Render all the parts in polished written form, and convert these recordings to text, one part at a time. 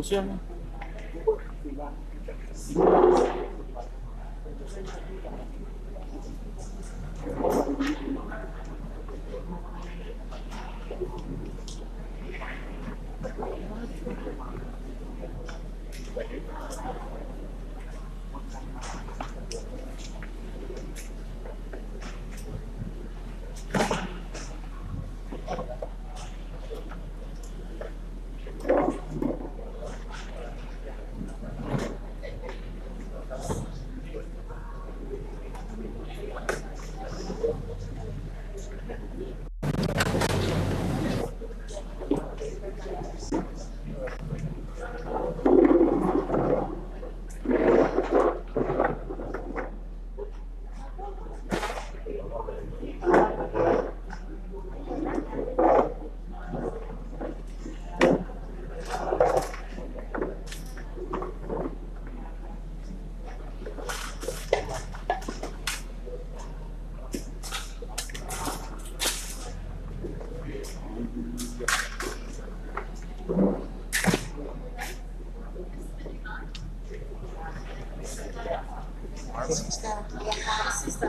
Symposium.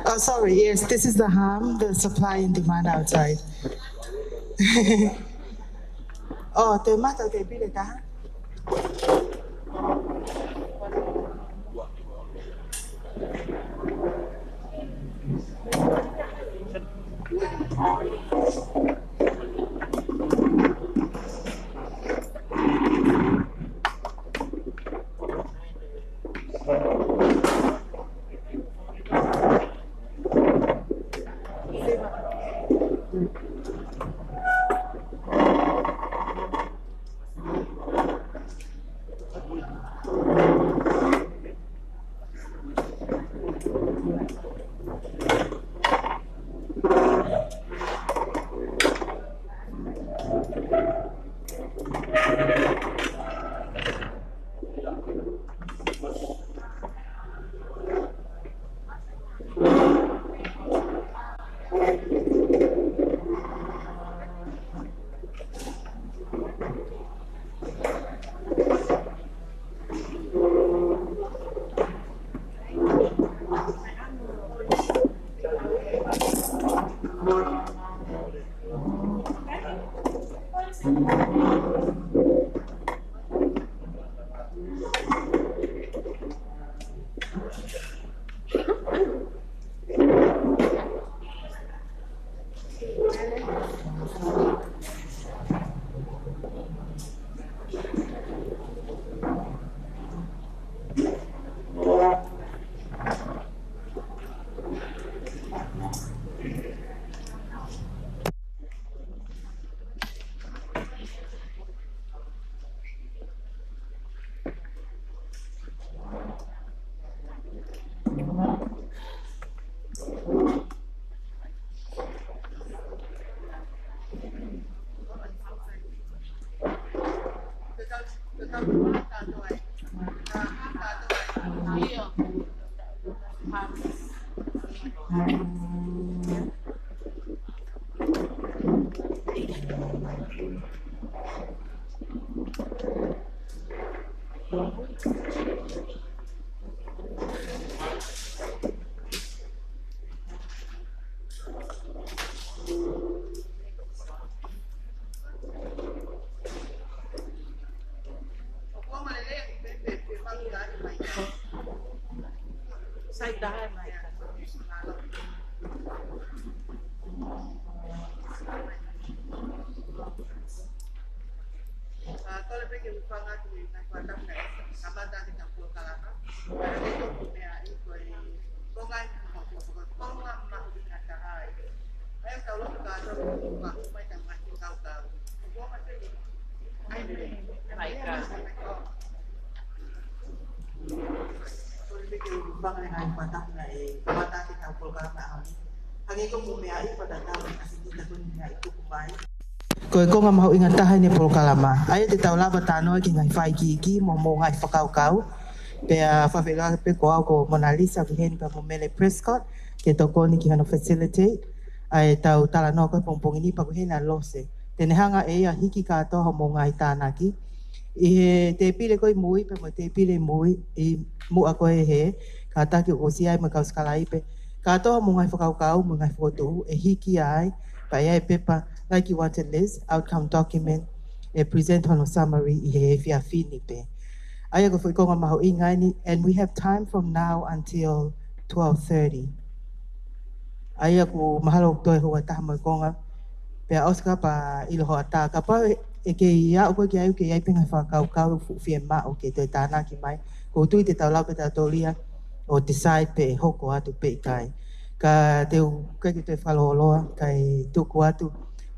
Oh, sorry. Yes, this is the harm, the supply and demand outside. Oh, the matter they build it. Koe konga mahu ingataha ni Polokalama. Aia te tau lava tānoa ki ngai whai ki mo ngai whakaukau. Pea whawhega pe ko au ko Mona Lisa viheni pa mo Mele Prescott. Ke tokoni ki hana facilitate. Ai tau tala noa koe pongpongini pa kuhena lose. Tene hanga e a hiki katoa mo ngai tānaki. I te pile koi mui, pe mo te pile mui, I mua koe he, ka taki o si ai ma kau skalai pe. Ka toa mo ngai whakaukau, mo ngai whakotu, e hiki ai, pa iai pepa, like you wanted Liz, outcome document, e present hono summary, I he fia fini pe. Aia ko whikonga maho I ngai ni, and we have time from now until 12:30. Aia ko mahalo toi hoa taha mo konga, pe Oscar pa ilo hoa ta, ka pa e ke ia o koe ke ai ke ai pinga whakaukau fu fia ma o ke toi tāna ki mai, ko tui te tau lau pe tau tolia, o decide pe hoko atu pe I kai. Ka te u kai ki toi whaloholoa, kai tuku atu,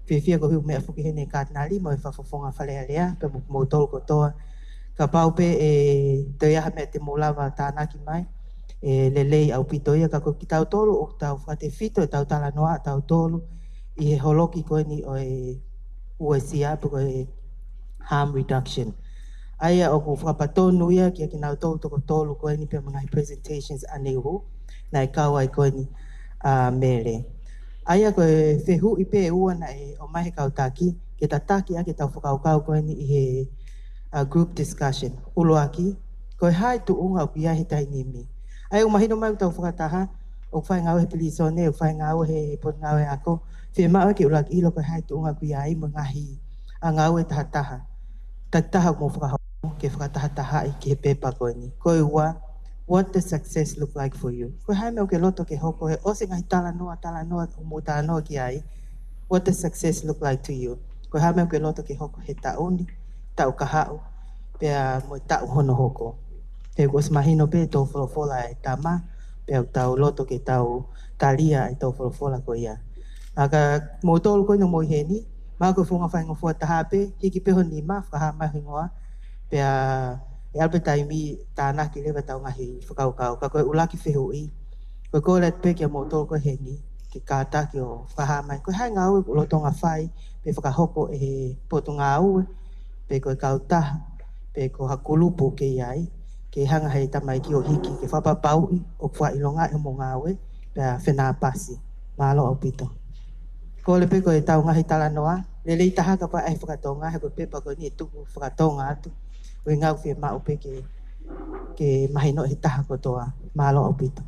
fia ko hiu mea fuki hene kātinari, mo e whafafonga whalea lea, pe mo tolu kotoa, ka pau pe e te iaha mea te molawa tāna ki mai, e lelei au pito ia ka ko ki tau tolu o tau whate fito e tau tala noa tau tolu I he holoki koe ni o e USCA po koe harm reduction. Aia o ko whapatonu ia ki a ki nau tolu toko tolu koe ni pe mga presentations ane uhu na e kau ai koe ni mele. Aia koe whehu I pe ua na e o mahe kau taki ke ta taki a ke tau whakaukau koe ni I he group discussion. Uloaki, koe hai tu unga o pia he tai nimi. Ai o mahino mai tau whakataha, o whai ngau he pilisone, o whai ngau he pot ngau he ako, whia mao ke ulaki ilo koe hai tu unga pia ai mo ngahi a ngau e tahataha. Taktaha mo whakahau ke whakataha I ke he pepa koe ni. Koe ua, what does success look like for you? Koe hai meo ke loto ke hoko he, ose ngahi tala noa, umu noa ki ai. What does success look like to you? Koe hai meo ke loto ke hoko he tauni, tau kahau, pea mo tau hono hoko. Pe kos mahino pe tau wholofola e tama, pe tau loto ke tau talia e tau wholofola ko ia. Aka mo tolu koe no mo heni, maa koe whunga whainga fua taha pe, hiki peho ni maa whakaha mahi ngoa, pe e alpe taimi tāna ki lewa tau ngahi whakaukau, ka koe ulaki whehu I. Koe koe let pe kia mo tolu koe heni, ki kāta ki o whaha mai, koe hai ngā ue loto ngā whai, pe whakahoko e he poto ngā ue, pe koe kautaha, pe ko hakulupu ke iai, ke hanga hei tamai ki o hiki, ke whapapau I, o wha ilonga e mo ngā ue, pe whenā pasi, mālo au pito. Ko le pe koe tau ngahi tala noa, le lei taha ka pa ai whakatonga, he koe pepa koe ni e tuku whakatonga atu, koe ngau whia mau pe ke mahi no he taha kotoa, mālo au pito.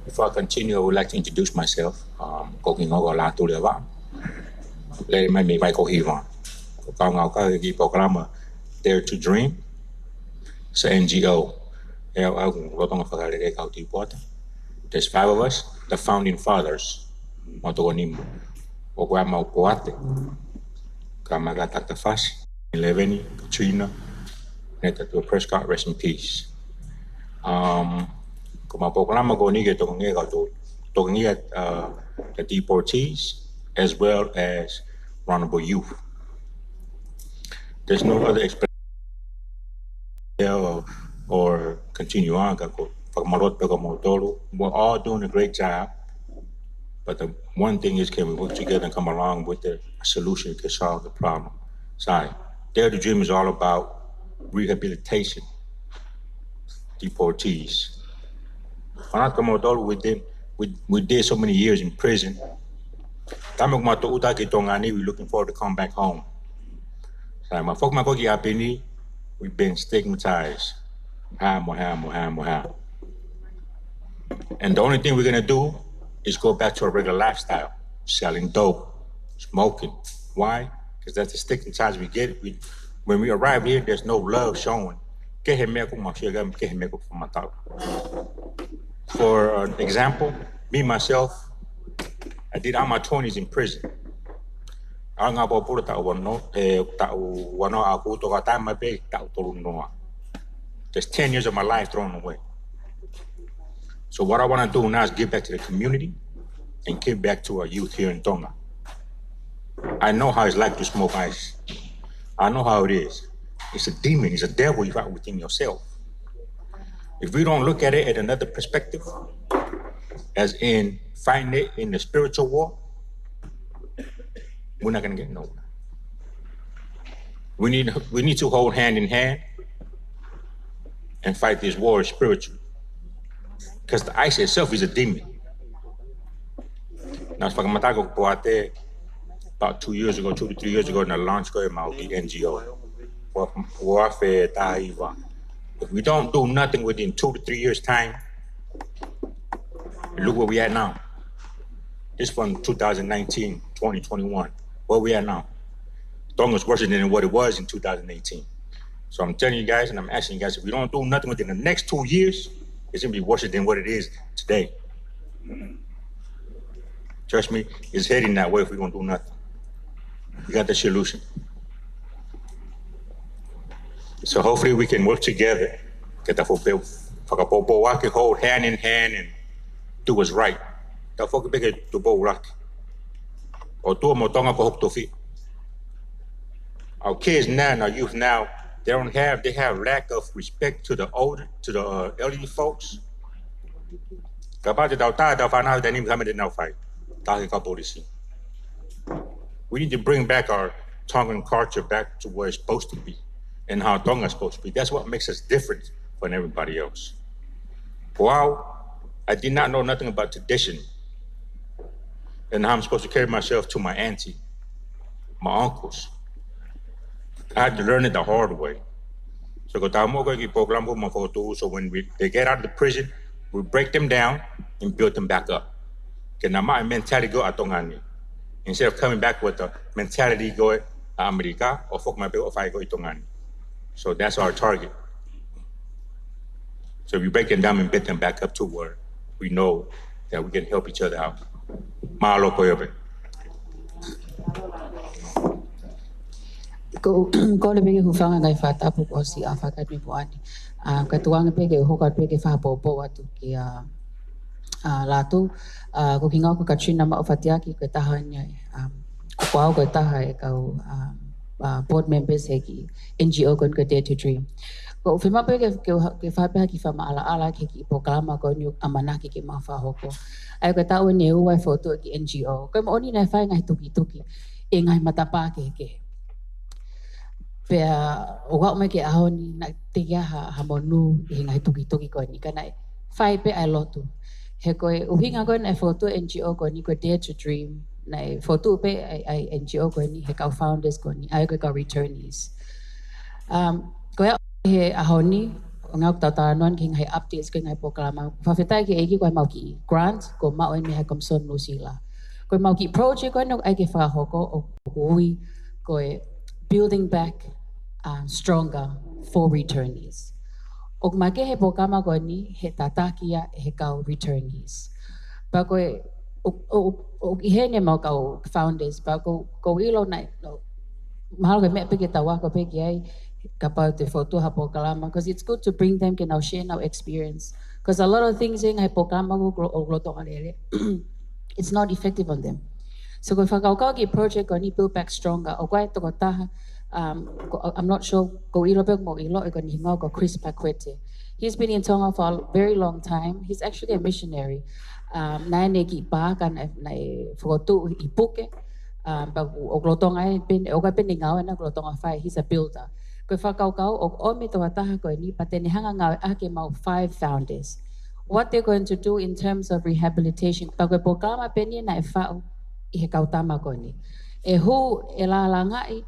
Before I continue, I would like to introduce myself. Ko ki ngau la tu le wa. Le mai me vai ko hiwa. Ko ka ngau ka ki programa Dare to Dream. It's an NGO. E au rotonga whakare re kau ti pota. There's 5 of us, the founding fathers. Mo toko nimu. O koe mau poate. Ka maga tata fasi. Leveni, Katrina, neta to Prescott, rest in peace. Ko ma programa ko ni ke toko nge kau toko nge the deportees as well as vulnerable youth. There's no other explanation or continue on. We're all doing a great job, but the one thing is, can we work together and come along with a solution to solve the problem? Sorry. Dare to Dream is all about rehabilitation, deportees. We did so many years in prison. We're looking forward to come back home. We've been stigmatized. And the only thing we're going to do is go back to our regular lifestyle, selling dope, smoking. Why? Because that's the stigmatized we get. When we arrive here, there's no love shown. For example, me, myself, I did all my 20s in prison. There's 10 years of my life thrown away. So what I want to do now is give back to the community and give back to our youth here in Tonga. I know how it's like to smoke ice. I know how it is. It's a demon, it's a devil you fight within yourself. If we don't look at it at another perspective, as in fighting it in the spiritual war, we're not going to get nowhere. We need to hold hand in hand and fight this war spiritually. Because the ice itself is a demon. Now, Whakamataha Poate, about 2 years ago, 2 to 3 years ago, in the launch of Malu'i NGO, Wharf. If we don't do nothing within 2 to 3 years' time, look where we at now. This from 2019, 2021. Where we at now? Tonga's worse than what it was in 2018. So I'm telling you guys, and I'm asking you guys, if we don't do nothing within the next 2 years, it's gonna be worse than what it is today. Trust me, it's heading that way if we don't do nothing. We got the solution. So hopefully we can work together. Get the whakapopo wake, hold hand in hand and do what's right. The whakapeke Tupou raki. O tua mo tonga ko hoptofi. Our kids now and our youth now, they have lack of respect to the elderly folks. We need to bring back our Tongan culture back to where it's supposed to be and how Tonga is supposed to be. That's what makes us different from everybody else. Wow, I did not know nothing about tradition and how I'm supposed to carry myself to my auntie, my uncles. I had to learn it the hard way. So when they get out of the prison, we break them down and build them back up. My mentality go atongani. Instead of coming back with the mentality go America or folk my bill if I go itongani. So that's our target. So we break them down and build them back up to where we know that we can help each other out. Mahalo koyobe. Ko le pege hufanga ngai whatapu o si a whakatmi poani. Ka tuanga pege hoka pege whapopo atu ki lātou. Ko ki ngau ko Katrina ma o whatiaki ko taha niai. Ko pao ko taha e kau board members he ki NGO kon ko Dare to Dream. Ko whima pege ke whapeha ki whama ala ke ki pokalama ko ni amanaki ke mawha hoko. Ai ko tau ne uai whotua ki NGO. Ko ma oni nai whai ngai tuki e ngai matapa ke. Pea o wau mai ke ahoni na te kia ha monu i ngai tuki ko ni kana whai pe ai lotu. He koe uhinga koe nai whotua NGO ko ni ko Dare to Dream. Nai whotua pe ai NGO ko ni he kau founders ko ni ai ko kau returnees. Koe he ahoni o ngau tatanoan ki ngai updates ko ngai pokalama. Whawhetai ke eiki koe mau ki grant ko mau e meha komson Nusila. Koe mau ki project koe no ai ke whahoko o hui koe building back stronger for returnees. O make he pokama koe ni he tatakia he kau returnees. Pa koe o he ne mau kau founders pa ko ilo nai mahalo koe mea peke tawa ko peke ai ka pau te whotua ha pokalama because it's good to bring them can now share our experience because a lot of things in hai pokalama ko o glotonga lele it's not effective on them. So koe whakaukau ki project ko ni build back stronger o koe toko taha I'm not sure ko ilo pe mo ilo e ko ni hinga ko Chris Paquete. He's been in Tonga for a very long time. He's actually a missionary. Nai ne ki pa kan nai foto I puke. Pa o glotonga e pen o ka pen ngau na glotonga fai. He's a builder. Ko whakaukau o ome to ataha ko ni pa te ni hanga ngau ake mau 5 founders. What they're going to do in terms of rehabilitation. Pa ko programa pen ni nai fau I he kautama ko ni. E hu e la langai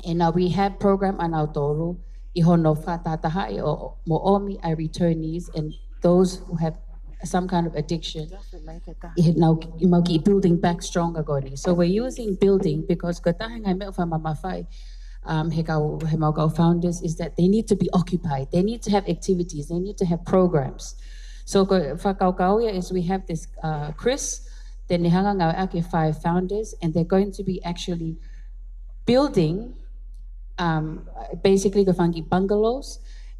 in our rehab program and our tolu, I Hono Fatataha or Moomi are returnees and those who have some kind of addiction. Now building back stronger going. So we're using building because katahang I met from Mamafai Hekau founders is that they need to be occupied, they need to have activities, they need to have programs. So Whakaukauia is we have this Chris, then Nihanga Ake 5 founders, and they're going to be actually building basically the bungalows.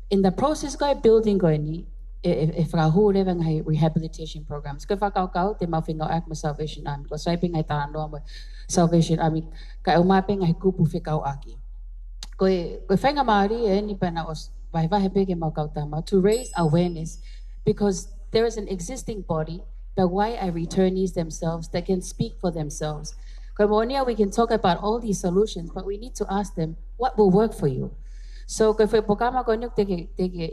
In the process go building go ni if rahu levang hai rehabilitation programs. Ko whakaukau te mawhinga akma Salvation Army. Ko saiping hai tānoa mo Salvation Army ka umaping hai kupu whikau aki. Ko whainga Māori e ni pana os vai peke mau kautama to raise awareness because there is an existing body, the why are returnees themselves that can speak for themselves. We can talk about all these solutions, but we need to ask them what will work for you. So ko foi programa ko nyuk te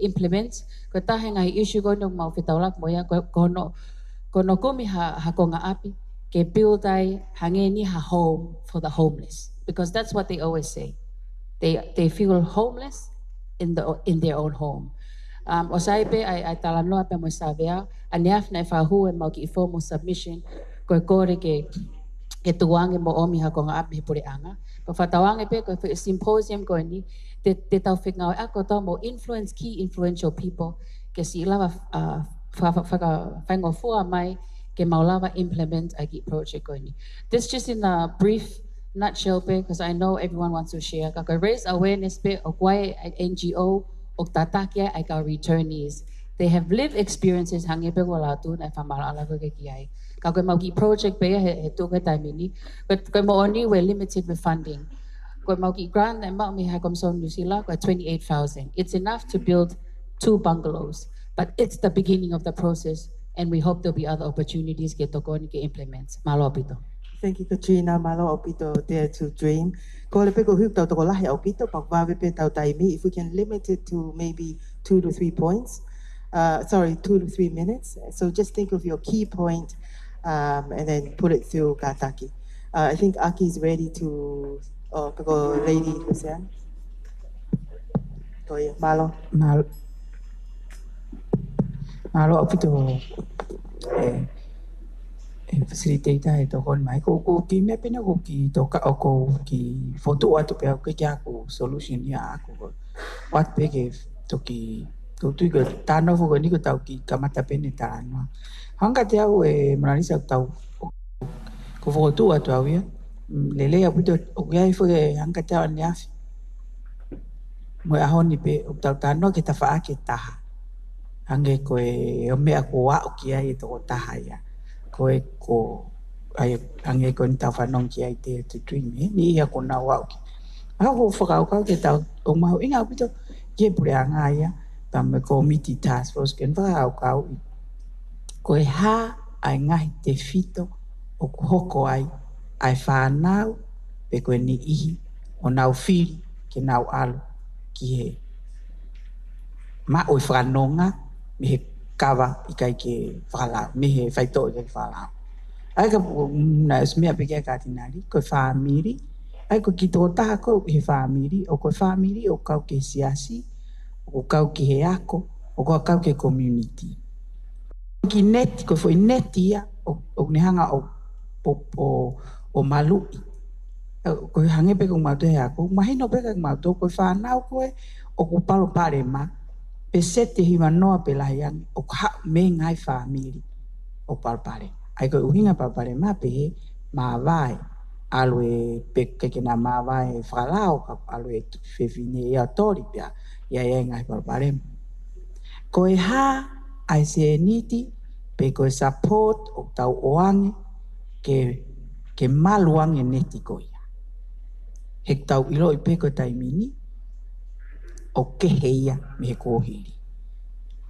implement ko ta henga issue ko nyuk mau fitaulak moya ko no kumi ha ko nga api ke build ai hangeni ha home for the homeless because that's what they always say. They feel homeless in their own home. O saipe ai talanoa pe mo savea aniaf na fahu e mau ki formal submission ko kore ke tuange mo omi ha ko nga api pure anga. Pa fatawange pe ko symposium ko ni te tau fingau ako to mo influence key influential people ke si lava whaingo fua mai ke maulawa implement agi project ko ni. This just in a brief nutshell pe because I know everyone wants to share. Kako raise awareness pe o kwai NGO o tatakia ai ka returnees. They have lived experiences hangi pe wala tu na famala ko ke kiai. Kako mauki project pe he tu ke time ni. But ko mo oni we're limited with funding. Ko mauki grant na mau mi ha kom son New Zealand ko 28,000. It's enough to build 2 bungalows, but it's the beginning of the process and we hope there'll be other opportunities ke toko ni ke implement. Malo pito. Thank you, Katrina. Malo opito Dare to Dream. Ko le pe ko huk tau toko lahi opito pak wawe pe tau taimi. If we can limit it to maybe 2 to 3 points. 2 to 3 minutes. So just think of your key point and then put it through Kataki. I think Aki is ready to, Lady Lucian. Malo. Malo opito facilitator e toko mai ko ki me pena ko ki toka o ko ki foto atu pe ko ki ako solution ya ako what pe ke toki ko tu ko tano fo ni ko tau ki kamata pene tano hanga te au e manalisa tau ko foto atu au ya lele ya puto o ya fo hanga te ani afi mo a honi pe o tau tano ke tafa ke taha hange ko e o me ako wa o ki ai to taha ya ko ai ange ko nta fa non ki ai te dream ni ya ko na wa ki a ko fa ka ke ta o ma inga pito ke pure anga ya ta me committee task force ken fa ka ko ha ai nga te fito o ko hoko ai fa na pe ko ni I o na fili ke na alo ki he ma o fa nonga me kava ikai ke fala me he faito'o ke fala ai ka na smia pe ke ka tinari ko family ai ko kito ta ko he family o ko family o ka ke siasi o ka ke he ako o ka ke community ki net ko foi netia o ne hanga o Malu'i ko hange pe ko ma to ya ko mahino pe ka ma to ko fa na ko o ko palo pare ma pe sete hiwa noa pe lahiang o ka me ngai family o palpare ai ko uhinga palpare ma pe ma vai alwe pe ke na ma vai falao ka alwe fefine ya tori pia ya ngai palpare ko ha ai se niti pe ko support o tau oange ke maluange neti ko ya he tau ilo pe ko taimini o ke heia me ko hiri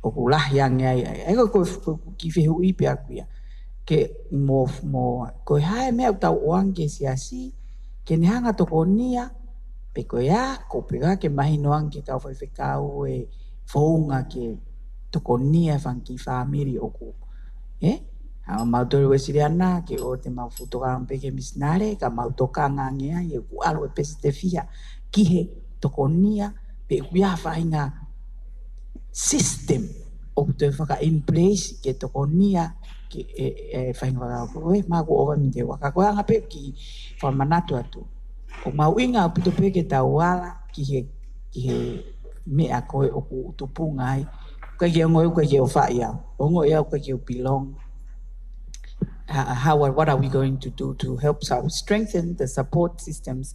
o kulah yang ai ko ki fe hui pe aku ya ke mo ko hai me tau wang ke siasi ke ne hanga to konia pe ko ya ko pe ke mai no ang ke ka fa fe ka e fonga ke to konia fan ki family o ku a ma to we siriana ke o te ma futo ka pe ke misnare ka ma to ka ngania e ku alo pe ste fia ki he to konia pe ya fa inga system o te whaka in place ke toko nia ke whainga waka koe maa ko owa mi te waka koe anga pe ki whamanatu atu o mau inga o pito pe ke tau wala ki he mea koe o ku Tupou ngai koe ke ngoi koe ke o whai au o ngoi au koe ke o belong what are we going to do to help strengthen the support systems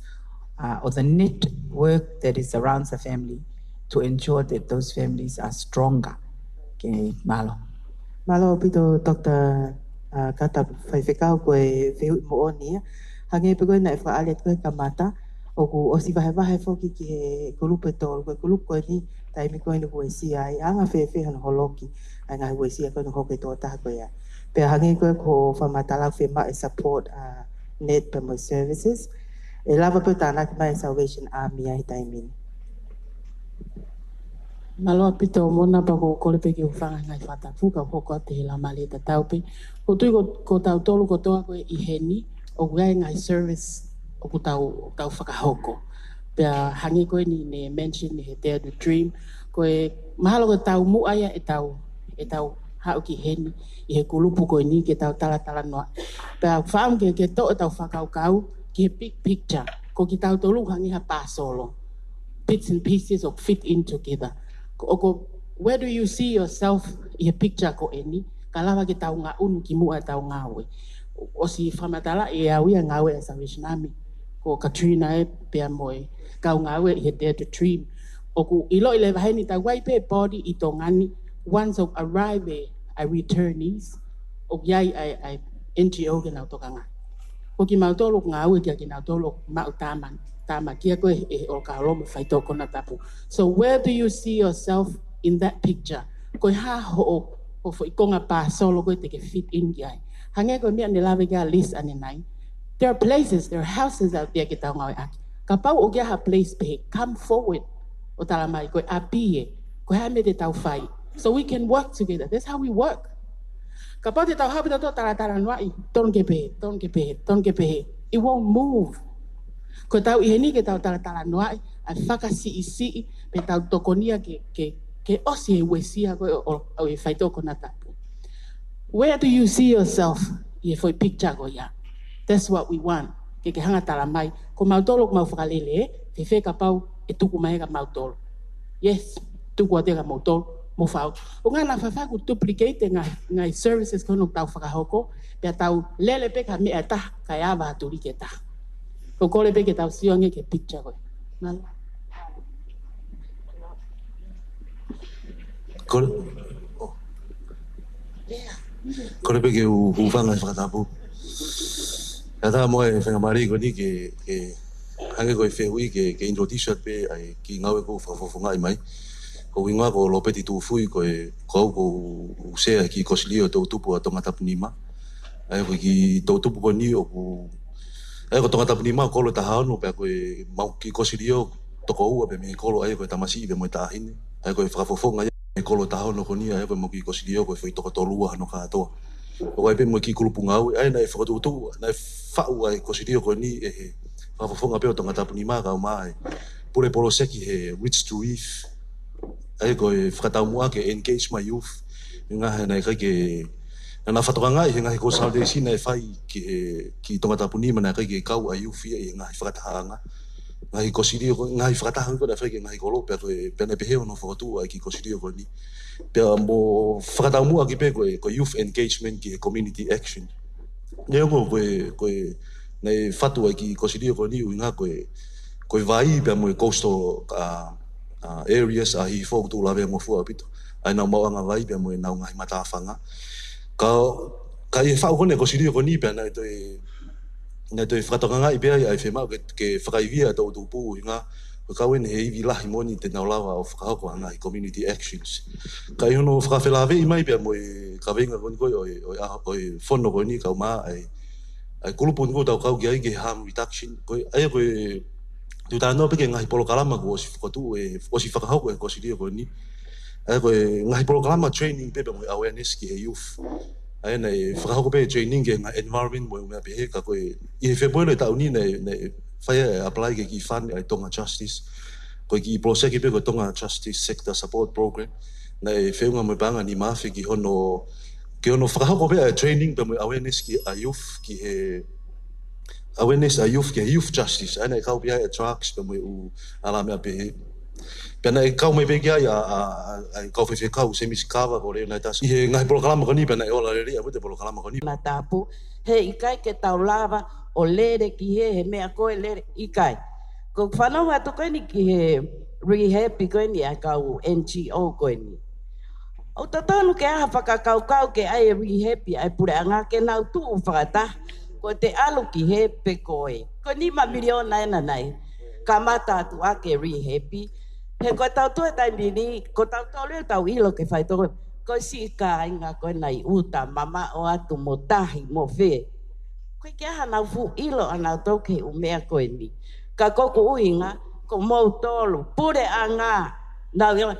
or the network that is around the family to ensure that those families are stronger. Okay, malo. Malo pito Dr. Kata whaifekau koe whehu mo oni. Hange pe koe na e whaalet koe kamata. O ku o si wahe whoki ki he kulupe tolu. Koe kulupe koe ni taimi koe ni koe si ai. Anga whehana holoki. Ai ngahi koe si ai koe ni hoke tō taha koe ya. Pe hange koe ko whamatalau whema e support net promo services. E lava pe tāna ki mai Salvation Army ai taimi. Malo pito mona pa ko kole pe ki ufanga ngai whatapu ka koko te la mali ta taupe. Ko tui ko tau tolu ko toa koe I heni o kuai ngai service o ku tau whakahoko. Pea hangi koe ni ne mention ni he Dare to Dream. Koe mahalo ko tau muaya e tau hao ki heni I he kulupu koe ni ke tau tala noa. Pea whaam ke to e tau whakaukau ki he big picture. Ko ki tau tolu hangi ha pasolo. Bits and pieces of fit in together. Where do you see yourself I picture ko eni? Kalawa ki tau ngā unu ki mua tau ngāwe. O si whamatala e awi a ngāwe a Salvation Army. Ko Katrina e pia moe. Kau ngāwe I Dare to Dream. Oku ilo I le waheni tau waipe body I tō ngani. Once of arrive a returnees. O iai ai NGO ke nau toka ngā. Ko ki mautolo ngāwe kia ki nau tolo mau tāman. Tama kia koe e o ka roma Faito'o Konatapu. So where do you see yourself in that picture? Koe ha ho o fo ikonga pa solo koe te ke fit in kiai. Hange koe mea ne lawe kia list ane nai. There are places, there are houses out there ki tau ngawe aki. Ka pau o kia ha place pe, come forward. O tala mai koe apie, koe ha me te tau whai. So we can work together. That's how we work. Ka pau te tau hapita to tala nuai. Ton ke pehe. It won't move. Ko tau I heni ke tau tala noai, a whakasi pe tau tokonia ke osi e wesia koe o e Faito'o Konatapu. Where do you see yourself I e foi picture ko ia? That's what we want. Ke hanga tala mai, ko mautolo ko mau whakalele, fe ka pau e tuku mai ka mautolo. Yes, tuku ate ka mautolo, mo whao. O ngā na whawhaku duplicate ngai services kono tau whakahoko, pe tau lele pe ka mea ta, ka awa aturi ke ta. Ko kole pe ke tau sionge ke picture koe. Nala. Kole pe ke ufanga whakatapu. Ka tā moe whenga mari ko ni ke hange koe whehui ke intro t-shirt pe ai ki ngawe ko whakafofonga I mai. Ko winga ko lopeti tu fui koe kou ko usea ki kosilio tau Tupou a Tonga Tapunima. Ai ko ki tau Tupou ko ni o ku ai ko Tonga Tapunima kolo tahano pe koe mau ki kosilio toko ua pe me kolo ai koe tamasi pe mo tahine. Ai koe whakafofonga ai kolo tahano ko ni ai koe mau ki kosilio koe whai toko tolua no katoa. O ai pe mo ki kulupunga au ai nai whakatutu nai whau ai kosilio ko ni e whakafofonga pe o Tonga Tapunima ka o mai. Pure polo seki he rich to reef. Ai koe whakatau mua ke engage my youth. Nga he nai kai ke na whatoka ngai he ngahi ko saude sina e whai ki Tonga Tapunima nai kai ke kau a youth ia i ngahi whakatahanga. Ngahi kosirio ko ngahi whakatahanga ko na whai ke ngahi kolo pe koe pene peheo no whakatu ai ki kosirio ko ni. Pea mo whakatau mua ki pe koe youth engagement ki he community action. Neo koe nei whatu ai ki kosirio ko ni uinga koe vai pea mo coastal areas a hi fōk tū lawe mo fua pito. Ai nau mauanga vai pia mo e nau ngahi matawhanga. Ka i whau kone ko sirio ko ni pia nei toi whakatokanga I pia ai whemau ke whakaivia tau Tupou nga ko kawen he iwi lahi moni te nau lawa o whakahoko anga I community actions. Ka I hono whakawhelawe I mai pia mo e kawenga koni koe o e Fono koe ni kau maa ai kulupu niko tau kau ki ai ke harm reduction. Ai koe tu tānoa peke ngahi polo kalama ko osi whakatu osi whakahoko e kosirio ko ni. Ai koe ngahi polo kalama training pepe mo awareness ki he youth. Ai nei whakahoko pe training ke ngā environment mo mea pehe ka koe I he whepoelo e tau ni nei whaia apply ke ki fund ai Tonga Justice. Koe ki proseki pe koe Tonga Justice Sector Support Program. Nei wheunga mo panga ni mawhi ki hono whakahoko pe training pe mo awareness ki a youth ki he awareness a youth ke youth justice ana kau pia e trucks pe mo u ala me pe pena e kau me pe kia ai kau fe kau semi skava ko le na tas I ngai programa ko ni pena e ola ri a te programa ko ni na tapu he ikai ke tau lava o lere ki he mea koe lere ikai ko whanau atu koe ni ki he rehab koe ni a kau NGO koe ni o tatonu ke aha whakakau ke ai rehab ai pure anga ke nau tu whakata ko te alu ki he pe koe. Ko ni ma miliona ena nei. Ka mata atu ake rehappy. He ko tau tua tai nini, ko tau tolu tau ilo ke Faito'o. Ko si ka inga koe nei uta mama o atu mo tahi mo fe. Koe ke aha nau fu ilo anau tau ke umea koe ni. Ka koko uinga, ko mou tolu, pure anga. Nau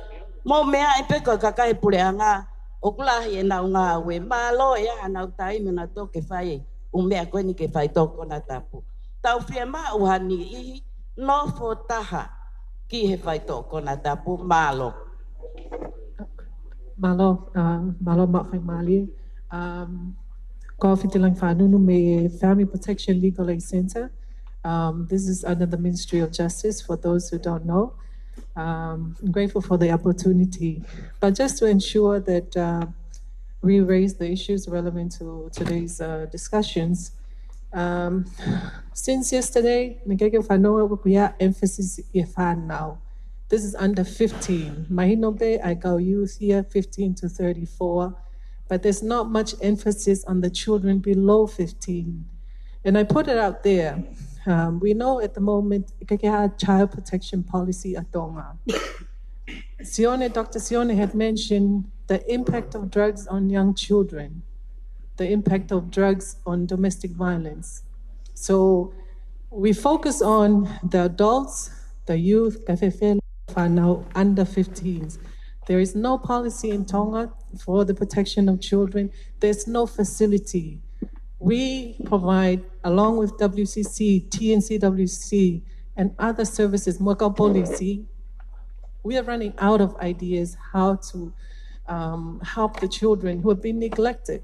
Mo mea e pe ko kakai puleanga o kula e na nga we malo e ana tai me na to ke fai o mea ko ni ke Faito'o Konatapu. Tau fia ma uhani I no fotaha ki he Faito'o Konatapu malo. Malo, malo makai mali. Ko fitilang Tonga Mei Family Protection Legal Aid Center. This is under the Ministry of Justice, for those who don't know. I'm grateful for the opportunity. But just to ensure that we raise the issues relevant to today's discussions, since yesterday, we are emphasis now. This is under 15. Mahinobe, I go youth here, 15 to 34. But there's not much emphasis on the children below 15. And I put it out there. We know at the moment, child protection policy at Tonga. Dr. Sione had mentioned the impact of drugs on young children, the impact of drugs on domestic violence. So we focus on the adults, the youth, now under 15s. There is no policy in Tonga for the protection of children. There's no facility. We provide, along with WCC, TNCWC, and other services, Moka Policy, we are running out of ideas how to help the children who have been neglected.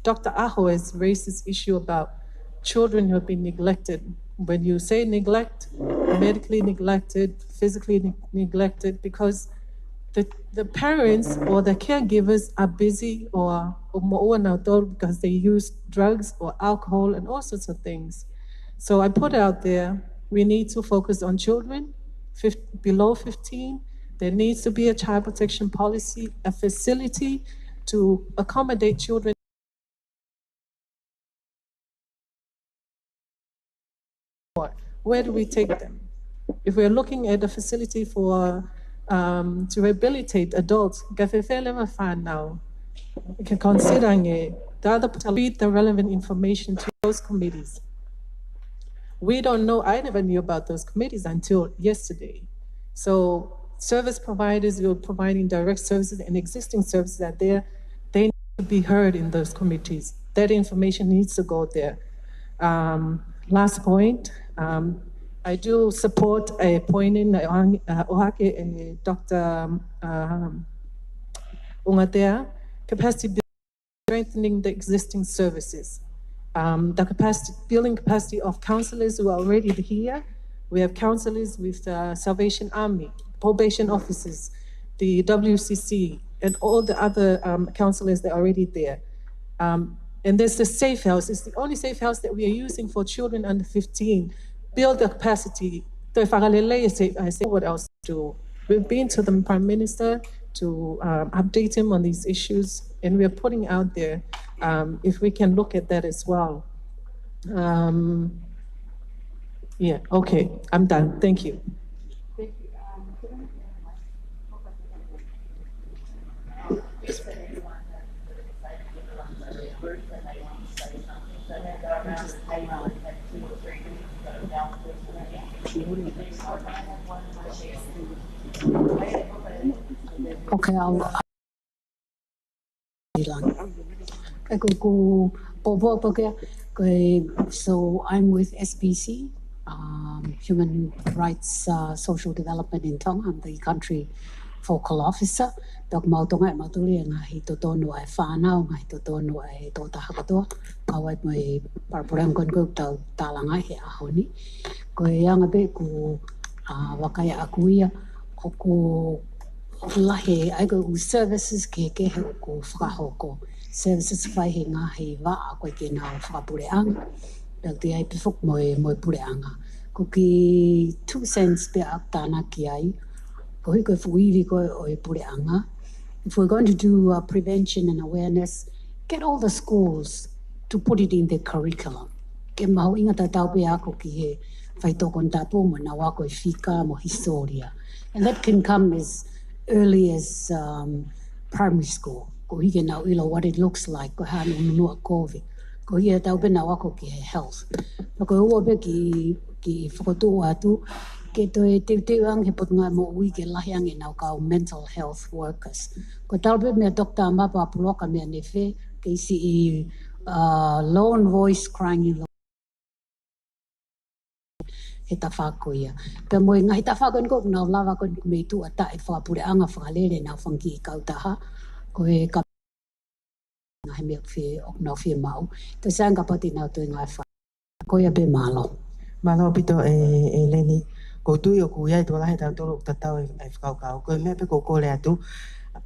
Dr. Aho has raised this issue about children who have been neglected. When you say neglect, medically neglected, physically neglected, because the parents or the caregivers are busy or because they use drugs or alcohol and all sorts of things. So I put out there, we need to focus on children below 15. There needs to be a child protection policy, a facility to accommodate children. Where do we take them? If we're looking at a facility for to rehabilitate adults, now, we can consider the other read the relevant information to those committees. We don't know, I never knew about those committees until yesterday. So service providers who are providing direct services and existing services are there, they need to be heard in those committees. That information needs to go there. Last point, I do support appointing Dr. Umoumataha, capacity strengthening the existing services. The building capacity of counselors who are already here. We have counselors with Salvation Army, probation officers, the WCC, and all the other counselors that are already there. And there's the safe house. It's the only safe house that we are using for children under 15. Build the capacity. I say what else to do. We've been to the Prime Minister to update him on these issues, and we're putting out there if we can look at that as well. Yeah, okay, I'm done. Thank you. Okay, so I'm with SPC, Human Rights Social Development in Tonga. I'm the country focal officer. Dok mau tonga matuli ngahi totonu ai whanau ngahi totonu ai tōtaha katoa. Kawai mai parapurang kon ko tau talangai he ahoni. Ko yanga be ku wakaya akuia ko lahe ai ko services ke he ko whakahoko. Services whai he ngahi wa koe ke nao whakapureanga. Dak te ai pifuk moi pureanga. Ko ki 2 cents pe ak tāna ki ai. Ko hiko fuivi ko oi pureanga. If we're going to do prevention and awareness, get all the schools to put it in their curriculum. Ke mahu inga tatau pe ako ki he Faito'o Konatapu mo na wako I fika mo historia. And that can come as early as primary school. Ko hike na ilo what it looks like, ko hana ununua COVID. Ko hike tau pe na wako ki he health. Ko ua pe ki whakotua atu, ke toi te ang he pot ngai mo ui ke lahiang e nau kau mental health workers. Ko talbe me dokta ma pa puloka me nefe ke si lone voice crying in he ta whakoia. Pe mo i ngahi ta whakon ko nau lava kon me tu ata e whapure anga whakalere nau whanki i kautaha. Ko he ka ngahi me whi ok nau whi mau. Te sanga pati nau tu ngai wha. Ko ia be malo. Malo pito e leni. Ko tui o kuia i tuala he tau tolu tatau e whakaukau. Ko mea pe ko kore atu.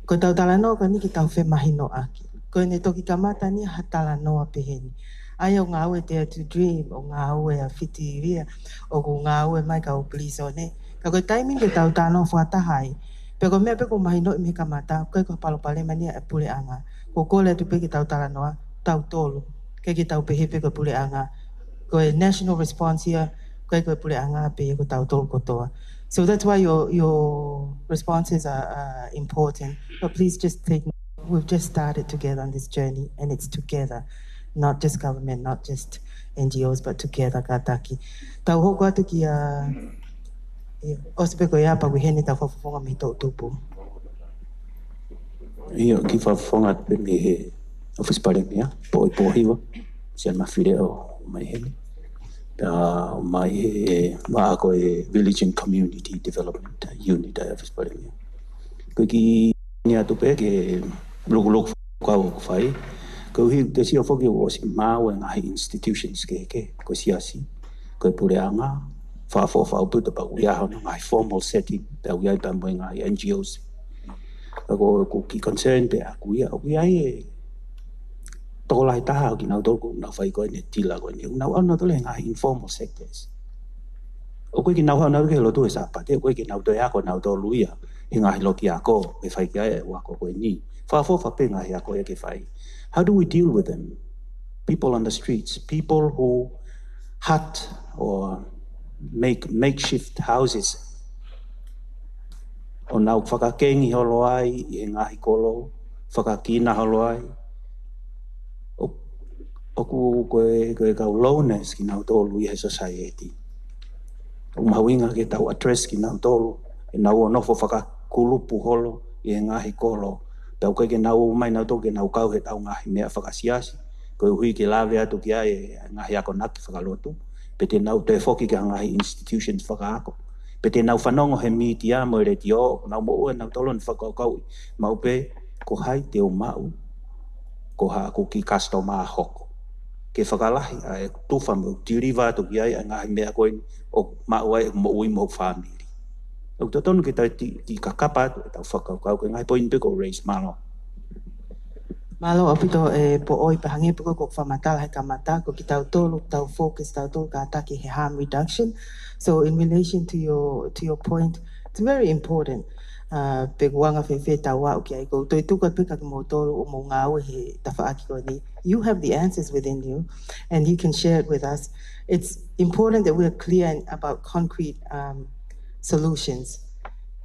Ko tau tala noa ka ni ki tau whe mahino aki. Ko ne toki kamata ni hatala noa peheni. Ai o ngā ue Dare to Dream, o ngā ue a whiti ria, o ngā ue mai ka o please o ne. Ka koe taiming ke tau tāno whatahai. Pe ko mea pe ko mahino i me kamata, koe ko palopale mania e pule anga. Ko kore atu pe ki tau tala noa, tau tolu. Ke ki tau pehe pe ko pule anga. Koe national response here, koe pule anga pe ko tau tolu kotoa. So that's why your responses are important. But please just take note. We've just started together on this journey, and it's together, not just government, not just NGOs, but together, kataki. Tau hoko atu ki osipeko ia pa kuhene tau whafonga me tau Tupou. Ia ki whafonga pe me he office pare mea, po hiwa, sian mawhire o mai hene. Mai he maako e Village and Community Development Unit a office pare mea. Koe ki nia tupe ke loko kau whai, ko hi te si ofoki o si mau e ngahi institutions ke ko siasi ko pure anga fa puta pa uia ho ngai formal setting pe uia pa mo ngai NGOs ko ki concern pe uia e to lai ta ki na do ko na fai ko ne tila ko ne na ona to le ngai informal sectors o ko ki na ho na ke lo tu sa pa te ko ki na do ya ko na do luia e ngai lo ki ako e fai ka e wa ko ni fa pe ngai ako e ke fai. How do we deal with them? People on the streets, people who hut or make makeshift houses. O nau whakakengi holo ai i ngahi kolo, whakakina holo ai. O koe kau lowness ki nau tolu i he society. O mawinga ke tau address ki nau tolu, e nau o nofo whakakulupu holo i ngahi kolo. Tau koe ke nau mai nau tō ke nau kau he tau ngahi mea whakasiasi. Koe hui ke lawe atu ki ai ngahi ako naki whakalotu. Pe te nau te whoki ke ngahi institutions whakaako. Pe te nau whanongo he mitia mo re ti o. Nau mo ue nau tolon whakaukau. Mau pe ko hai te o mau. Ko ha ko ki customer hoko. Ke whakalahi ai tuwha mo tiriwa atu ki ai ngahi mea koe o mau ai mo ui mo whamiri. O te tonu ki tau ti kakapa atu e tau whakaukau ke ngai poin pe ko raise malo. Malo apito e po oi pahangi pe ko whamatala he kamata ko ki tau tolu, tau focus, tau tolu ka ataki he harm reduction. So in relation to your point, it's very important. Pe wanga fe tau wa ki ai ko toi tuka pe ka mo tolu o mo ngau he tawhaaki ko ni. You have the answers within you and you can share it with us. It's important that we are clear about concrete solutions.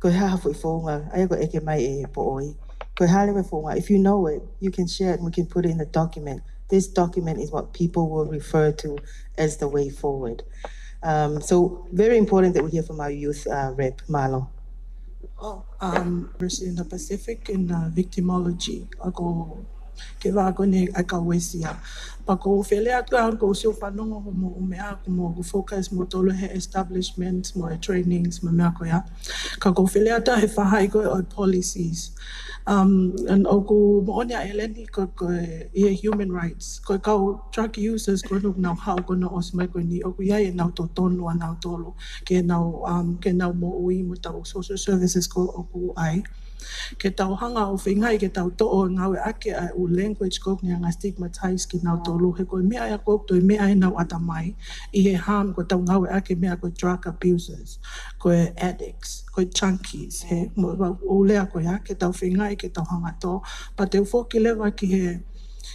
Ko hafu fonga ai ko eke mai e po oi. Ko hale fonga. If you know it, you can share it and we can put it in a document. This document is what people will refer to as the way forward. So very important that we hear from our youth rep, Malo. In the Pacific in victimology. Ako ke wako ne aka wesia. Pako whele atu ko sio whanongo mo mea mo focus mo tolo he establishments, mo trainings, mo mea ko ya. Ka ko whele atu he whahai ko o policies. And oku mo onia eleni ko e human rights. Ko kau drug users ko no nau hau ko no osmai ko ni oku ia e nau to tonu a nau tolo. Ke nau mo ui mo tau social services ko oku ai. Ke tau hanga o whingai ke tau to'o ngau e ake ai u language ko ni anga stigmatize ki nau tolu he koe mea e kok toi mea e nau atamai i he harm ko tau ngau e ake mea ko drug abusers, ko addicts, ko junkies he o lea ko ya ke tau whingai ke tau hanga to pa te ufoki lewa ki he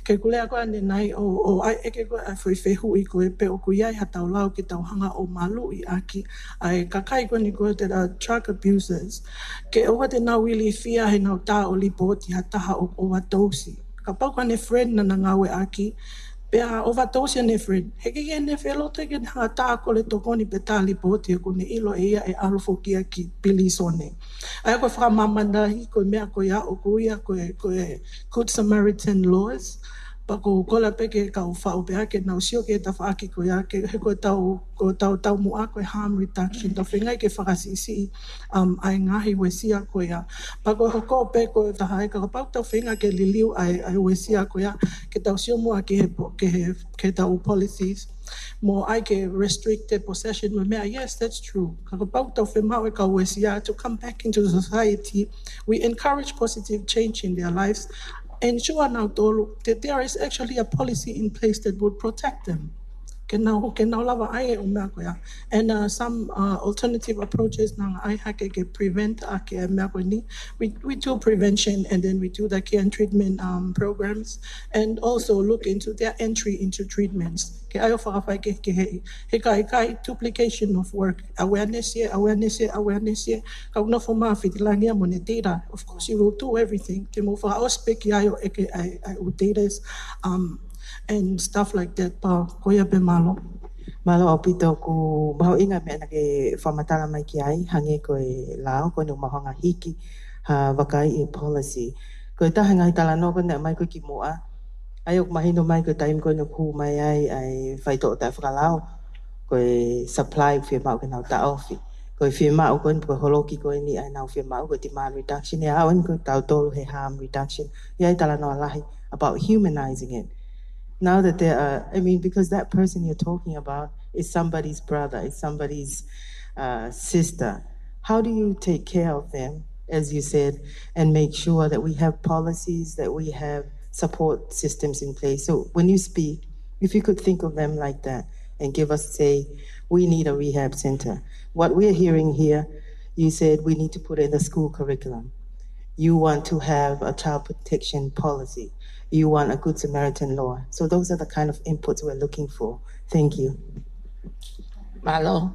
ke kulea ko ane nai o ai eke ko a whaiwhehu i koe pe o kuiai ha tau lau ki tau hanga o Malu'i aki ai kakai ko ni koe te drug abusers ke owa te nau ili fia he nau tā o lipo ti ha taha o watausi ka pau kane friend na ngau e aki Pea ova tausia ne friend. Heke ke ne whelo te ke ha tā ko le tokoni pe tāli pōtia ko ne ilo e ia e alofo kia ki pili sone. Ai koe whakamamanahi koe mea koe a o kuia koe Good Samaritan laws. Pa ko kola peke ka o whao pe ake nau sio ke ta whaaki koe ake he koe tau mua koe harm reduction. Ta whengai ke whakasisi ai ngahi wesia koe a. Pa ko hoko pe koe taha e ka pau tau whenga ke liliu ai wesia koe a. Ke tau sio mua ke tau policies. Mo ai ke restricted possession me mea. Yes, that's true. Ka pau tau whemau e ka wesia to come back into society. We encourage positive change in their lives. Ensure now that there is actually a policy in place that would protect them. And some alternative approaches now I prevent we do prevention and then we do the care and treatment programs and also look into their entry into treatments. Duplication of work, awareness here. Data. Of course, you will do everything. Data and stuff like that. Pa koia pe malo. Malo o pito ku baho inga me na ke whamatala mai ki ai hange koe lao koe no mahonga hiki ha wakai e policy. Koe tahanga hitala no koe ne mai koe ki mua. Ayok mahino mai koe taim koe no ku mai ai Faito'o ta whakalao koe supply whia mau ke nau ta ofi. Koe whia mau koe holoki koe ni ai nau whia mau koe demand reduction. E awan koe tau tolu he harm reduction. Ia tala no alahi about humanizing it. Now that there are, because that person you're talking about is somebody's brother, is somebody's sister. How do you take care of them, as you said, and make sure that we have policies, that we have support systems in place? So when you speak, if you could think of them like that and give us, say, we need a rehab center. What we're hearing here, you said we need to put in the school curriculum. You want to have a child protection policy. You want a Good Samaritan law. So those are the kind of inputs we're looking for. Thank you. Malo,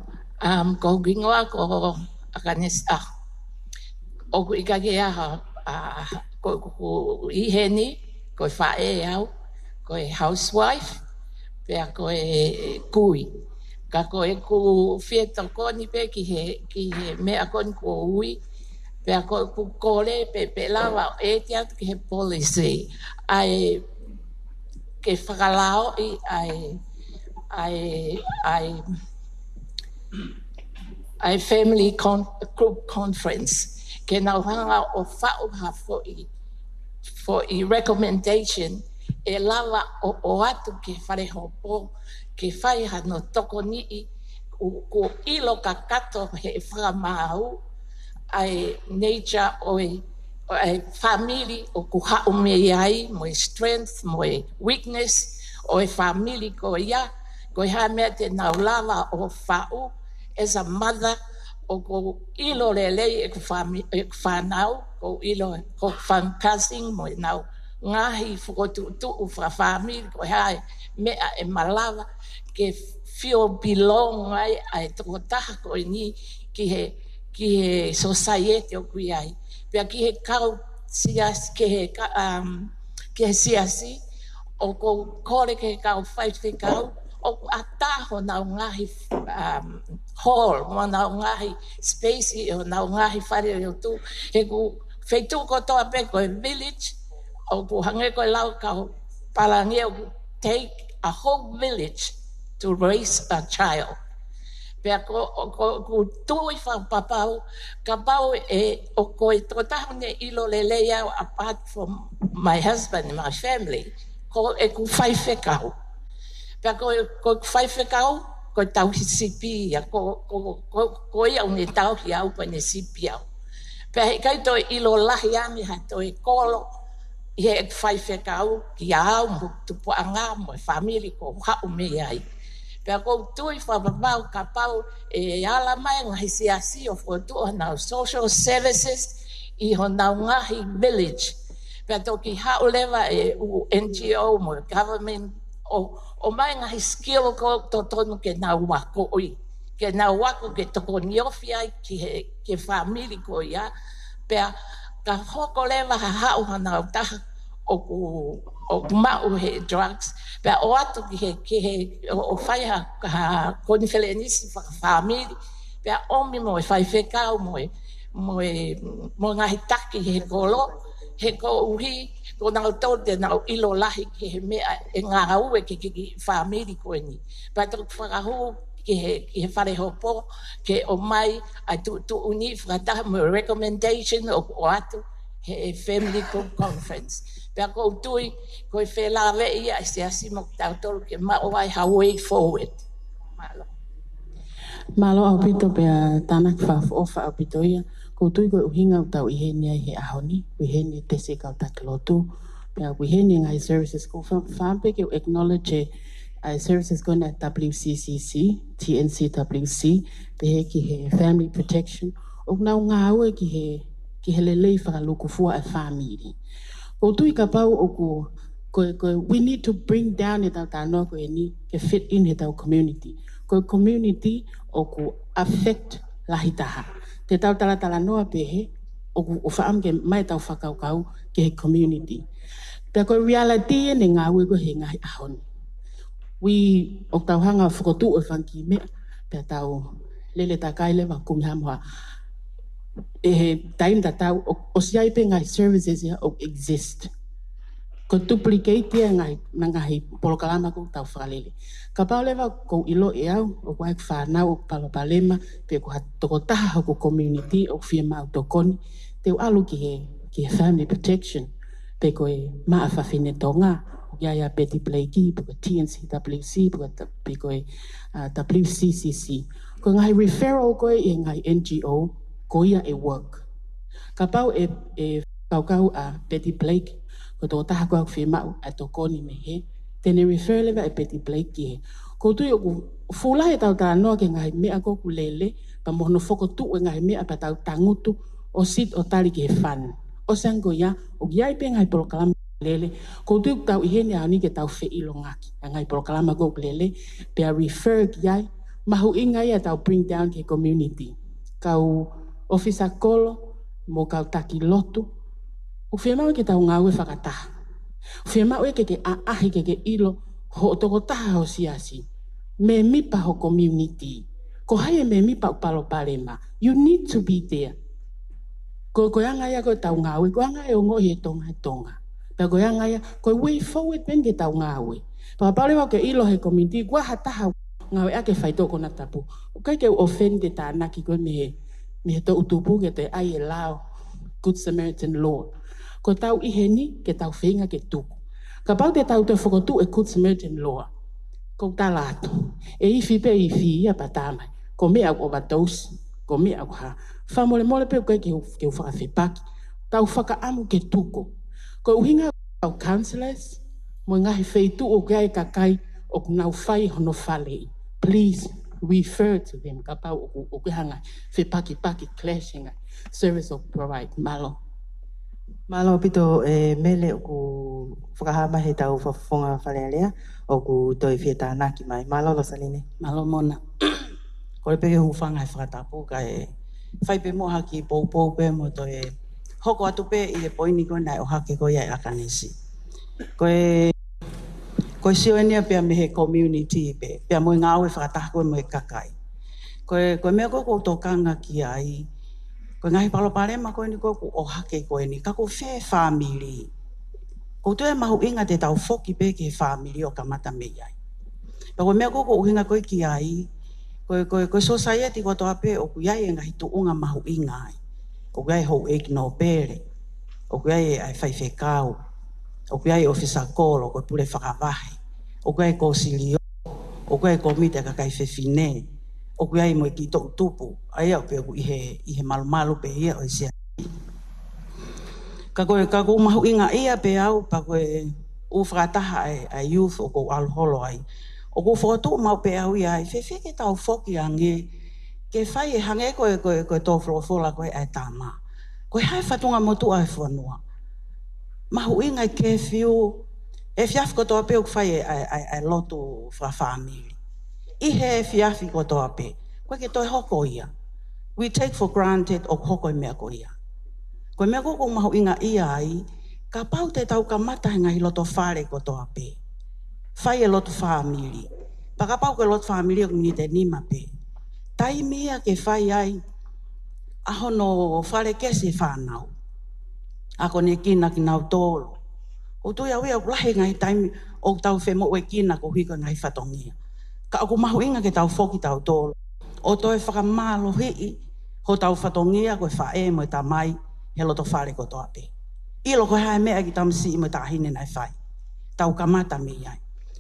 ko gingoa ko akanis o ku ikagea ko iheni ko fae au ko housewife pe ko kui ka ko ku fieto ko ni pe ki he me akon ko ui pe ko ku kole pe lava e tia ki he policy ai ke whakalao ai family group conference ke nau hanga o whauha for i recommendation e lava o atu ke whare hopo ke whai hano toko nii ko ilo ka kato he whakamahau ai nature ai family o ku hau me ai mo strength mo weakness o family ko ia ko ha me te nau lava o whau as a mother o ko ilo lele e ku whanau ko ilo ko whankasing mo nau ngahi whakotu u family ko hai mea e malawa ke feel belong ai toko taha ko ni ki he society o kui ai. Pea ki he kau sias, ki he siasi, o ko kore ke kau whai kau, o ataho nau ngahi hall, mo nau ngahi space, o nau ngahi whare o tu, he ku whaitu ko toa pe ko village, o ku hange ko lau kau palangia o take a whole village to raise a child. Pea ko tui whapapau, ka pau o koe totahu ne ilo lelea apart from my husband and my family, ko ku whaiwhekau. Pea ko whaiwhekau, ko tau hisipi, ko iau ne tau hi au pa ne sipi au. Pea he kai toi ilo lahi ami ha toi kolo, i he whaiwhekau ki au mo tupu anga mo family ko hau me ai. Pea ko tui whapapau ka pau e ala mai ngahi siasi o whotua nau social services i ho nau ngahi village. Pea toki hau lewa e NGO mo government o mai ngahi skill ko to tonu ke nau wako oi. Ke nau wako ke toko niofi ai ke family ko ia. Pea ka hoko lewa ha hau ha nau taha o mau he drugs, pe o atu ki he o whai ha konfelenisi whakawhamiri, pe omi mo e whai whekau mo ngahi taki he kolo, he ko uhi, ko nau tau te nau ilo lahi ki he mea e ngā aue ki whamiri koe ni. Pa tau whakahu ki he whare hopo, ke o mai ai tu uni whakataha mo recommendation o atu, he family group conference. Pea ko tui, ko i whela vei ai se asimo tau tolu ke mao ai how way forward. Malo. Malo au pito pea tanak whaafofa au pito ia. Ko tui ko uhinga u tau iheni ai he ahoni, uheni te se kau takilotu. Pea uheni ngai services ko whampe ke acknowledge services ko na WCCC, TNCWC, pe he ki he family protection. O nau ngā ue ki he lelei whakalukufua e whamiri. Ko tui ka pau o we need to bring down he tau tānoa ko e ni ke fit in he tau community. Ko community o ku affect lahi taha. Te tau tala noa pehe o whaam ke mai tau whakaukau ke he community. Pea ko reality e ne ngā ue ko he ngahi ahoni. O tau hanga whakotu o whanki mea, pea tau lele takai lewa kumihamoa. E he taim ta tau o siai pe ngai services ia o exist. Ko duplicate ia ngai polokalama ko tau whakalele. Ka pau lewa ko ilo e au o waik whanau o palopalema pe ko toko taha ko community o fia mau tokoni te alu ki he family protection pe ko e maa whawhine tonga ia Betty Blakey pe ko TNCWC pe ko e WCCC. Ko ngai referral ko e ngai NGO ko ia e work. Ka pau e kau a Betty Blake, ko tō taha kua whemau a tō koni me he, tene refer lewa e Betty Blake ki he. Ko tui o ku whulahe tau tā noa ke ngahi mea ko ku lele, pa mohono whokotu e ngahi mea pa tau tangutu o sit o tali ki he whan. O sango ia, o giai pe ngahi polokalama lele, ko tui tau ihene au ni ke tau whe ilo ngaki, a ngahi polokalama ko ku lele, pe a refer ki ai, mahu inga ia tau bring down ke community. Kau ofisa kolo, mo kau taki lotu, o whemau ke tau ngāue whakataha. O whemau e ke aahi ke ilo, ho toko taha ho siasi. Me mipa ho community. Ko hae me mipa upalo palema. You need to be there. Ko anga ia ko tau ngāue, ko anga e o ngohi e tonga. Pea ko anga ia, ko way forward pen ke tau ngāue. Pa palema ke ilo he community, kua hataha ngāue ake Faito'o Konatapu. O kai ke offende tā naki koe me he tō Tupou ke te ai e lao, Good Samaritan law. Ko tau iheni ke tau whenga ke tuku. Ka pau te tau te whakotu e Good Samaritan law. Ko tā lātu. E iwi pe iwi ia patamai. Ko mea o batous, ko mea o ha. Whamole mole pe kai ke whakawhepaki. Tau whakaamu ke tuku. Ko uhinga au councillors, mo ngahi wheitu o kai kakai o nau whai hono whalei. Please refer to them. Ka pau o hanga whepaki clashing service of provide. Malo. Malo pito mele o ku whakahama he tau whawhonga whalealea o ku toi whieta naki mai. Malo lo saline. Malo mona. Ko le peke hufanga e whakatapu ka e whaipe moha ki pou pe mo to e hoko atu pe i le poini ko nai o hake ko ia e akanesi. Ko sio enia pe me he community pe mo ngā au e whakataha ko mo e kakai. Ko mea ko tokanga ki ai. Ko ngahi palopalema ko ni ko o hake ko ni ka ko fe family. Ko te mahu inga te tau foki pe ke family o kamata me ai. Pa ko mea ko uhinga ko ki ai. Ko society ko to ape o ku ai ngahi tu unga mahu inga ai. O ku ai ho ignore pere. O ku ai ai fai fekau. O ku ai ofisa kolo ko pule whakavahi. O ku ai ko silio. O ku ai ko mite ka kai fefine. O ku ai mo ki to Tupou. Ai au pe ku ihe malu pe ia o sia. Ka ko mahu inga ia pe au pa ko u frataha ai youth o ko alholo ai. O ko foto mau pe au ia fe ke tau foki ange ke fai hange ko to flofola ko ai tama. Ko hai fatunga motu ai fonua. Mahu inga ke fiu e fiaf ko to ape o fai ai loto fra family. Ihe fiafi ko to ape. Ko ke to hoko ia. We take for granted o hoko mea ko ia. Ko mea ko mahu inga ia ai Ka pau te tau ka mata ngai loto whare ko toa pe. Whai e loto whamili. Pa ka pau ke loto whamili o ni te nima pe. Tai mea ke whai ai a hono whare kese whanau. Ako ne kina ki nau tōlo. O tui au ea ulahe ngai taimi o tau whemo e kina ko hiko ngai whatongia. Ka ako mahu inga ke tau whoki tau tōlo. O toi whakamalo hii ho tau whatongia koe whae mo ta mai he loto whare ko toa pe. Ilo koe hae mea ki tamsi mo ta hine nai whai. Tau kamata mi ai.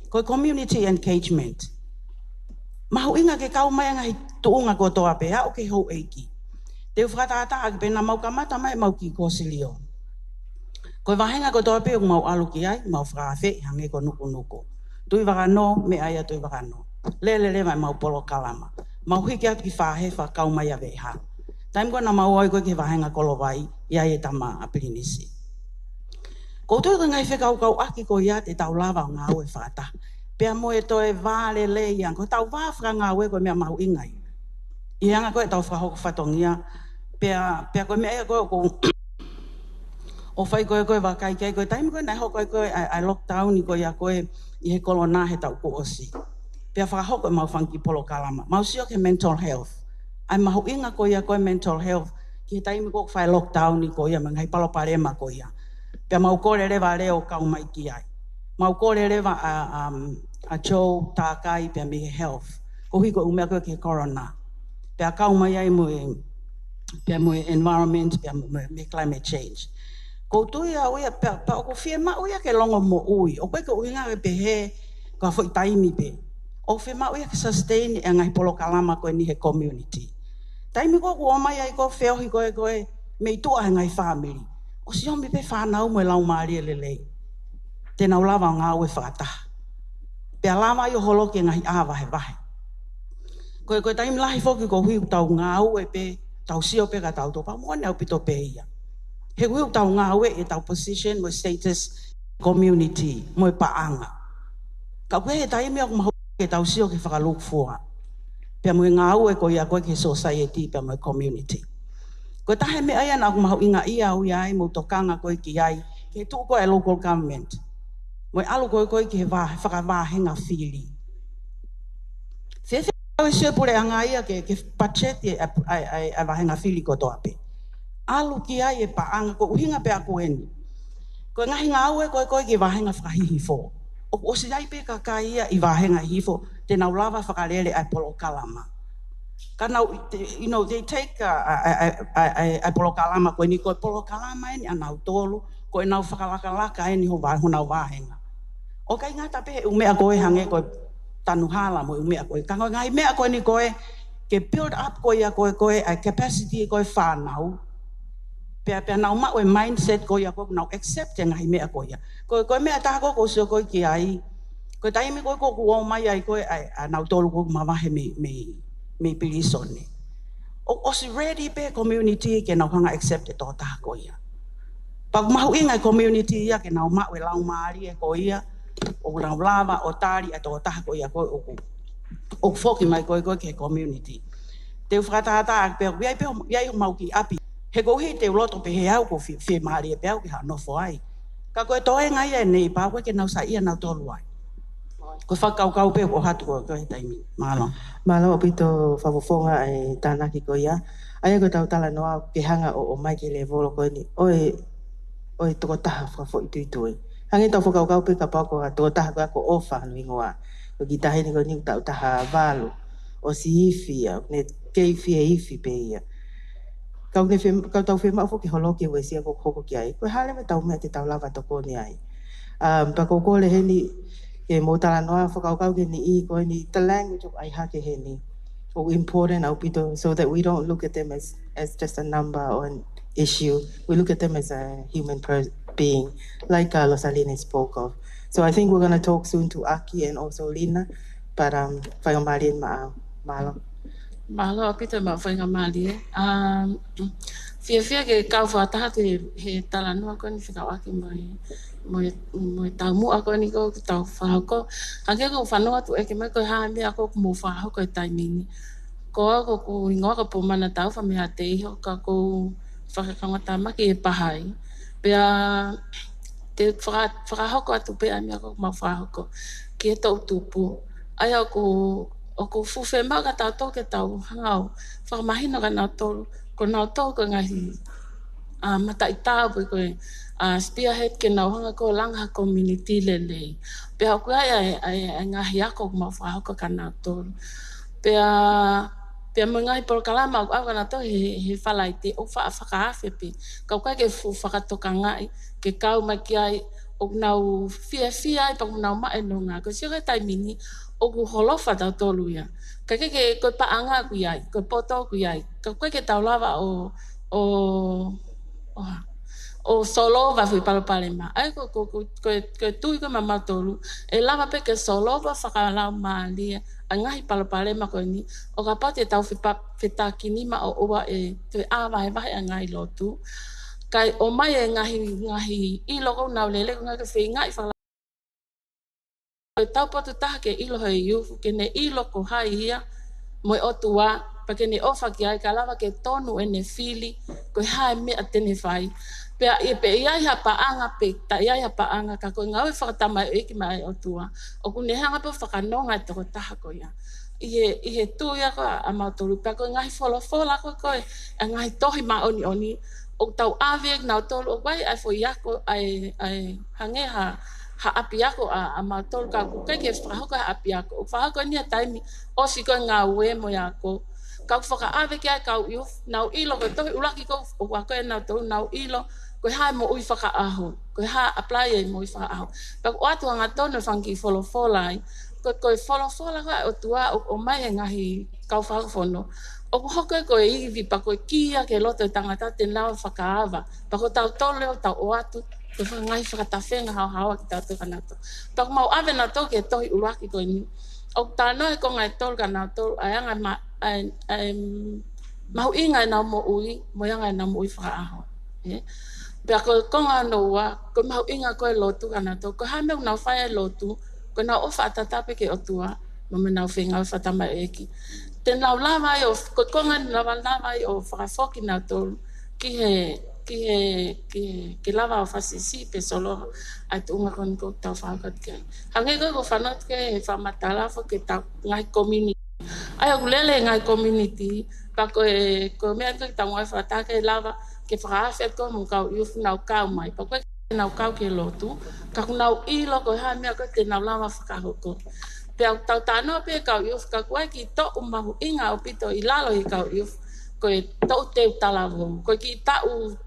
Koe community engagement. Mahu inga ke kau mai ngai tuunga ko toa pe hao ke hou eiki. Te whakatata ake pena mau kamata mai mau ki kosilio. Koe wahenga ko toa pe o mau aluki ai, mau whakawhi hange ko nuku. Tui wakano me aia tui wakano. Lele mai mau polo kalama. Mau hiki atu ki whahewa kau mai a weha. Taim koe na mau oi koe ki wahenga kolo wai, ia e tama a pirinisi. Koutou ka ngai whekau kau aki ko ia te tau lava o ngā ue whata. Pea mo e toe vāle le iang, ko tau wāwhaka ngā ue koe mea mahu ingai. I anga koe tau whahoko whatongia, pea koe mea koe o whai koe wakai kei koe, taimi koe nai hoko koe ai lockdown i koe ia koe i he kolona he tau ko osi. Pea whakahoko e mau whanki polo kalama. Mau sio ke mental health. Ai mahu inga koe ia koe mental health, ki he taimi koe whai lockdown i koe ia, mangai palo parema koe ia. Pea mau kore rewa reo kau mai ki ai. Mau kore rewa a Joe tākai pea me health. Ko hiko umea koe ke corona. Pea kau mai ai pea mo environment, pea me climate change. Ko tui a uia pea o ko whia ma uia ke longo mo ui. O koe ke uinga ke pe he ka whoi taimi pe. O whia ma uia ke sustain e ngai polo kalama koe ni he community. Taimi ko o mai ai ko whiohi koe mei tua he ngai family. O si homi pe whanau mo e lau maari e lelei. Tēnau lava o ngā ue whakataha. Pea lama i o holo ke ngahi āwahe wahe. Koe taimi lahi whoki ko hui tau ngā ue pe, tau sio pe ka tau topa, mone au pito pe ia. He hui tau ngā ue e tau position mo status community, mo e paanga. Ka koe he taimi au mahu ke tau sio ke whakaluk fua. Pea mo e ngā ue ko ia koe ke society, pea mo e community. Koe tahe me aia na aku mahu inga ia au iai mo tokanga koe ki ai, ke tuu koe local government. Mo e alu koe ki he whakawāhenga whiri. Whewhe koe sio pure anga ia ke budget ai wahenga whiri ko toa pe. Alu ki ai e paanga ko uhinga pe aku eni. Koe ngahi ngā aue koe ki wahenga whakahihi fo. O si ai pe ka ia i wahenga hifo, te nau lava whakarere ai polo kalama. Kana, they take a polo kalama koe ni koe polo kalama eni anau tolu, koe nau whakalaka eni ho nau wahenga. O kai ngata pe umea koe hange koe tanuhala mo umea koe. Ka koe ngai mea koe ni koe ke build up koe ia koe a capacity koe whanau. Pea nau mao e mindset koe ia koe nau accept e ngai mea koe ia. Koe mea taha koe sio koe ki ai. Koe taimi koe o mai ai koe a nau tolu koe mawahe me pirisone. O si ready pe community ke nau hanga accept e tō taha koe ia. Pak mahu inga community ia ke nau mao e lau maari e koe ia. O nau lava o tari e tō taha koe ia koe o whoki mai koe ke community. Te whakatata ak peo, iai mau ki api. He kohi te uloto pe he au ko whi maari e peo ki ha nofo ai. Ka koe toe ngai e nei pā koe ke nau sa ia nau tolu ai. Ko whakau pe ko hatu koe taimi. Malo. Malo o pito whafofonga e tānaki ko ia. Aia ko tau tala noa ke hanga o mai ke le volo koe ni. Oe toko taha whafo i tui. Hangi tau whakau pe ka pako ha toko taha koe ako ofa anu ingoa. Ko ki tahe ni ko ni tau taha valu. O si ifi ia. Ne keifi e ifi pe ia. Kau tau whema ufo ki holoki ue sia ko koko ki ai. Koe hale me tau mea te tau lava toko ni ai. Pako kole he ni ke mo tala noa whakau ke ni i koe ni the language of ai hake he ni. O important au pito so that we don't look at them as just a number or an issue. We look at them as a human being like Losalina spoke of. So I think we're going to talk soon to Aki and also Lina. But whaigamalien malo. Malo pito ma whaigamalien. Fia ke kau whataha te he tala noa koe ni whikau aki mo tau mua koe ni ko tau whahau ko. Hange ko whanua tu eke mai koe haa mea ko mo whahau koe taimini. Ko ako ko ingoa ka po mana tau whameha te iho ka ko whakakangata maki e pahai. Pea te whakahoko atu pe ai mea ko ma whakahoko ki e tau Tupou. Ai o ko fuwhe mau ka tau tō ke tau hangau. Whakamahino ka nau tōru. Ko nau tō ko ngahi mata i tāpui koe spearhead ke nau hanga ko langa community lelei. Pea o kuai ai ngahi ako ma whakahoko ka nau tōru. Pea mga hipolo kalama au kana to he falai te o whakaafe pe. Kau kai ke whakatoka ngai ke kau mai ki ai o nau fia ai pa nau mai no ngā. Ko sio kai tai mini o ku holofa tau tolu ia. Kai ke koe paanga ku iai, koe poto ku iai. Kau kai ke tau lava o solo va fui pale ma. Ai ko tui ko mama tolu. E lava pe ke solo va whakalau maalia. Angahi pale ma ko ni. O ka pate tau whitakini ma o oa e te awa he vahe angahi lotu. Kai o mai e ngahi ilo ko nau lele ko ngahi whi ngai whakalau. Tau patu taha ke ilo hei iufu. Ke ne ilo ko hai ia. Moi o tua. Pa ke ne ofa ki ai ka lava ke tonu e ne fili. Ko hai mea tene whai. Pea iai ha paanga pe ta iai ha paanga ka koe ngau e whakatama e ki mai o tua. O ku nehanga pa whakanonga e toko taha ko ia. I he tū ia ko a mautoru. Pea koe ngahi wholofola koe e ngahi tohi ma oni. O tau awek nau tolu o wai ai fo iako ai hange ha api ako a mautoru ka ku kai ke whakahoko ha api ako. O whakahoko ni a taimi o si koe ngā ue mo iako. Kau whakaawek ai kau iuf. Nau ilo koe tohi ulaki ko o wako e nau tolu nau ilo. Koe hae mo ui whakaaho. Koe hae apply e mo ui whakaaho. Pag o atu anga tono whanki wholofola ai. Koe wholofola koe o tua o mai e ngahi kau whakafono. O hoko e koe iwi pa koe kia ke loto e tangata te nao whakaawa. Pa ko tau tole o tau o atu. Koe whangai whakatawhenga hawa ki tau tuka nato. Pag mau awe na tau ke tohi uruaki koe ni. O tāno e ko ngai tolu ka nao tolu. Ai anga mahu inga e nao mo ui. Mo anga e nao mo ui whakaaho. Pea koe konga noa, koe mahu inga koe lotu kana tō. Koe hae meu nau whaia lotu, koe nau ofa atatape ke otua, mo me nau whenga o whatama eki. Te nau lawa ai o, koe konga lawa ai o whakafoki nau tōru, ki lawa o whasisi pe solo, ai tu unga koni kou tau whakaut kai. Hange koe ko whanot ke he whamatalafo ke tau ngai community. Ai o kulele ngai community, pa koe mea koe tau ngai whatake lawa, ke whakaawhet ko mo kau iufu nau kau mai. Pa koe nau kau ke lotu, ka nau ilo koe hae mea koe te nau lama whakahoko. Pea tau tānoa pe kau iufu, ka koe ki tō umahu inga o pito i lalo i kau iufu, koe tō teu talawo. Koe ki tau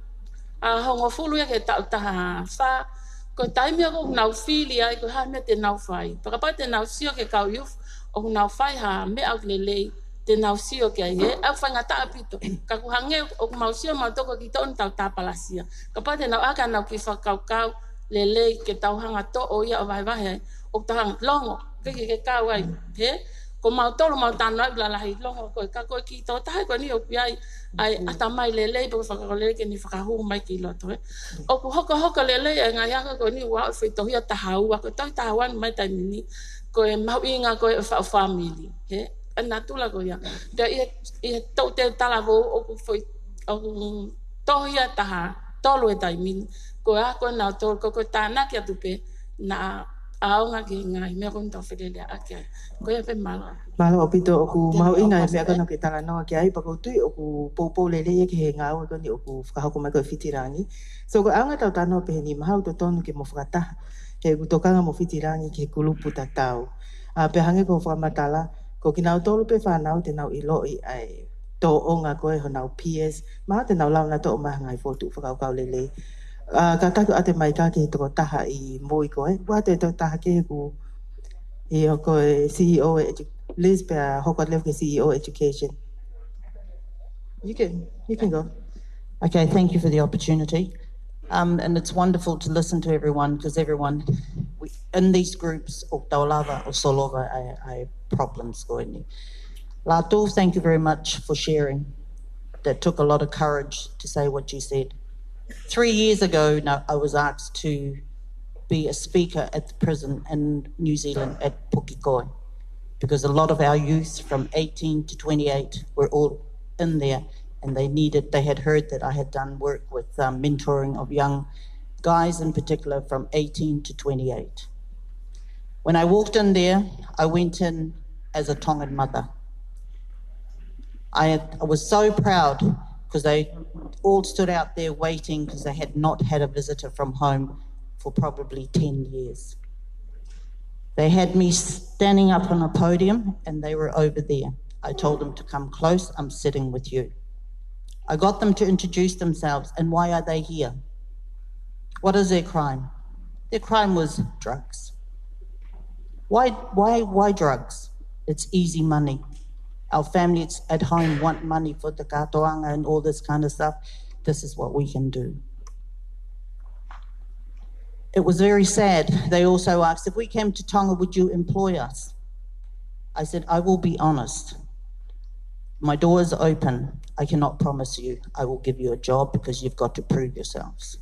hongo fulu ke tau taha wha, koe taimea ko nau whili ai, koe hae mea te nau whai. Pa ka pai te nau sio ke kau iufu, o nau whai ha mea au lelei, te nau sio ke ai he, au whainga taa pito. Ka kuhange o mau sio mau toko ki tōni tau tāpalasia. Ka pate nau aka nau ki whakaukau lelei ke tau hanga tō o ia o vahe ai. O tahang longo, ke kau ai. He? Ko mau tolu mau tāno ai blalahi longo koe. Ka koe ki tō tahe koe ni o pi ai atamai lelei po whakakolele ke ni whakahu mai ki loto. O ku hoko lelei ai ngai haka koe ni wao whitohia tahaua. Koe tohi tahauan mai taimini. Koe mau inga koe o family. He? Ana tula ko ia. Pea i tau te talawo o ku tohia taha, tolu e taimini. Ko a koe nau tolu, ko koe tāna ki atupe na aonga ki ngai, mea kong tau whilelea ake. Ko ia pe malo. Malo o pito o ku mahu inga e mea kono ke tala noa ki ai, pa koutui o ku poupou lele e ki he ngau e koni o ku whakahoko mai koe whitirangi. So ko aonga tau tānoa pe he ni mahau to tonu ke mo whakataha. He kutokanga mo whitirangi ki he kulupu ta tau. Pe hange ko whamatala, ko ki nau tolu pe whanau te nau iloi ai tō onga koe ho nau PS. Maha te nau lau na tō o maha ngai fōtu whakaukau lele. Ka taku ate mai ka ke he toko taha i moi koe. Wa te toko taha ke he ku i o koe CEO Liz pe a hoko lew ke CEO Education. You can go. Okay, thank you for the opportunity. And it's wonderful to listen to everyone because everyone in these groups, o taulava o solova, I problems going. Lato, thank you very much for sharing. That took a lot of courage to say what you said. 3 years ago, I was asked to be a speaker at the prison in New Zealand at Pukikoi because a lot of our youth from 18 to 28 were all in there and they had heard that I had done work with mentoring of young guys in particular from 18 to 28. When I walked in there, I went in as a Tongan mother. I was so proud because they all stood out there waiting because they had not had a visitor from home for probably 10 years. They had me standing up on a podium and they were over there. I told them to come close, I'm sitting with you. I got them to introduce themselves and why are they here? What is their crime? Their crime was drugs. Why drugs? It's easy money. Our families at home want money for the katoanga and all this kind of stuff. This is what we can do. It was very sad. They also asked, if we came to Tonga, would you employ us? I said, I will be honest. My door is open. I cannot promise you I will give you a job because you've got to prove yourselves.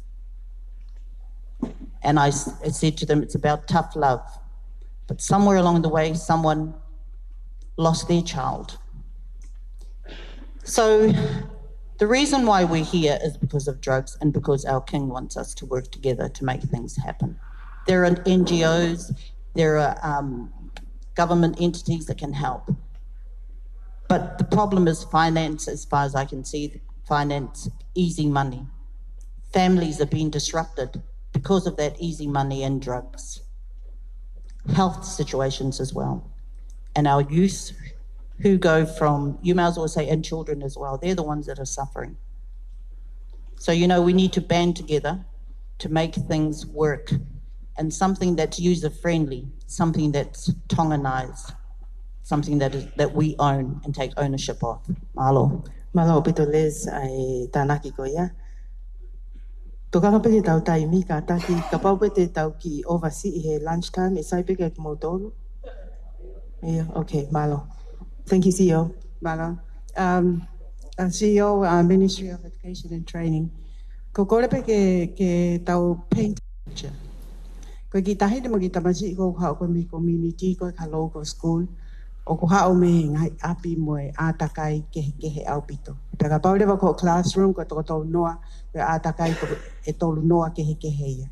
And I said to them, it's about tough love. But somewhere along the way, someone lost their child. So the reason why we're here is because of drugs and because our king wants us to work together to make things happen. There are NGOs, there are government entities that can help. But the problem is finance, as far as I can see, finance, easy money. Families are being disrupted because of that easy money and drugs. Health situations as well. And our youth who go from, you may as well say, and children as well, they're the ones that are suffering. So, you know, we need to band together to make things work and something that's user-friendly, something that's Tonganized, something that we own and take ownership of. Malo. Malo pito les ai tanaki ko ya. Tokanga peke tau tai mi ka taki kapau pete tau ki oversee he lunchtime isai peke modolo. Yeah, okay, Malo. Thank you, CEO. Malo. CEO, Ministry of Education and Training. Ko korepe ke tau paint picture. Ko ki tahi mo ki tamasi ko ha ko mi community ko ka local school. O ko hao me ngai api moe atakai ke he au pito. Pega paule wa ko classroom ko to noa pe atakai ko e tolu noa ke he ia.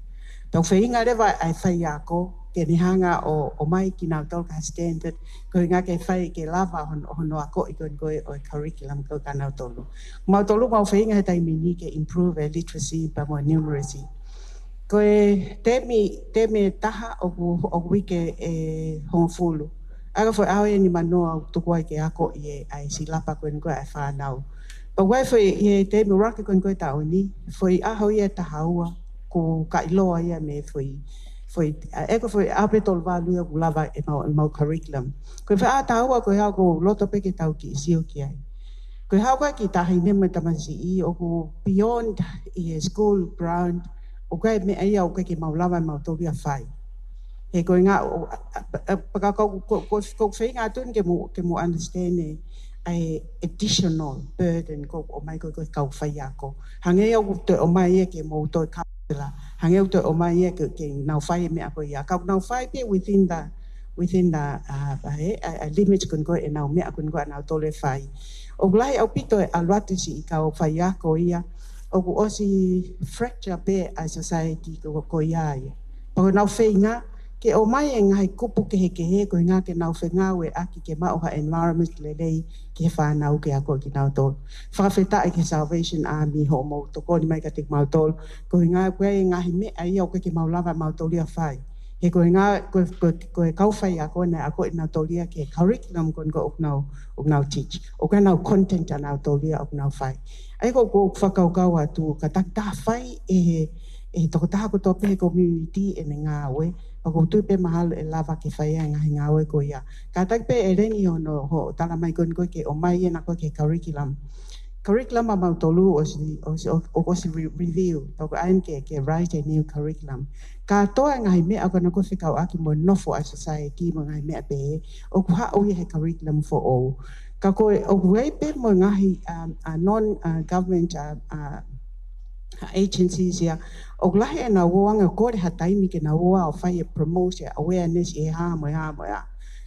Tau whainga rewa ai whai ako ke nihanga o mai ki nau tol ka standard ko inga ke whai ke lava hono ako i koe o curriculum ko ka nau tolu. Mau tolu mau whainga he tai mini ke improve literacy pa mo numeracy. Ko te me taha o wike e hongfulu. Aga foi awe ni manoa tukua ke ako ye ai silapa ko ngo ai fa nau. Pa wai foi ye te me rock ko ngo ta oni foi a ho ye ta haua ko ka iloa ye me foi e ko foi ape tol valu ko lava e mau curriculum. Ko fa ta haua ko ha ko loto pe ke tau ki sio ki ai. Ko ha ko ki ta hine me tamasi o ko beyond school ground o ka me ai o ke mau lava mau to bia fai. He koe ngā, paka ko whainga tun ke mo understand ai additional burden ko o mai koe kau whai ako. Hange au te o mai e ke mo toi kaupila. Hange au te o mai e ke nau whai me ako ia. Kau nau whai pe within the limits kun koe e nau mea kun koe nau tole whai. O lai au pito e aluatu si i kau whai ako ia. O ku osi fracture pe a society ko ia ia. Pako nau whainga, ke o mai e ngai kupu ke he ko ngā ke nau whenga we aki ke mauha environment lelei ke whanau ke ako ki nau tol. Whakawheta e ke Salvation Army ho mo toko ni mai ka te mau tol. Ko ngā koe e ngahi me ai au ke mau lava mau tolia whai. He ko ngā koe kauwhai ako nei ako i nau tolia ke curriculum ko nau teach. O ka nau content a nau tolia o nau whai. Ai ko whakaukau atu ka takta whai e toko taha ko tope he community e ngā we. Ako tupe mahal e lava ke whaia ngahi ngāwe ko ia. Ka takpe e rengi hono ho tala mai koe ke o mai e na koe ke curriculum. Curriculum a mau tolu o si review. Toko ain ke write a new curriculum. Ka toa ngahi mea ako na koe whikau aki mo nofo a society mo ngahi mea pe. O kuha o he curriculum for all. Ka koe o kuhei pe mo ngahi non-government agencies ia o lahe na woanga kore ha taimi ke na woa o fai promote awareness e ha mo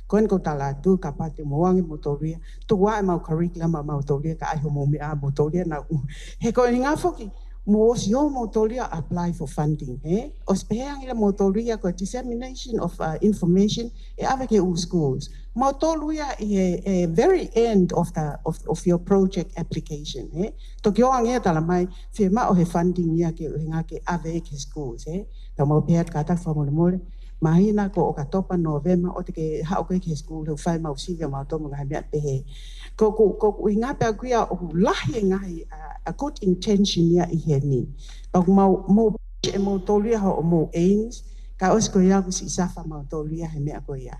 kon ko tala tu ka pate mo wangi motoria tu wa mau curriculum mau toria ka ai mo me a motoria na he ko nga foki mo sio motoria apply for funding os behang ila motoria ko dissemination of information e ave ke schools motoria e very end of your project application to kyo ange tala mai firma o he funding ya ke nga ke ave ke schools ta mo pe ka ta fa mo mahina ko o ka topa November o te ke ha o ke school ho fai mau si ma to mo ga me pe ko inga pe kuia o lahi ngai a good intention ya I heni pa mo tolia ho mo aims ka os ko ya ku si safa mo tolia he me ko ya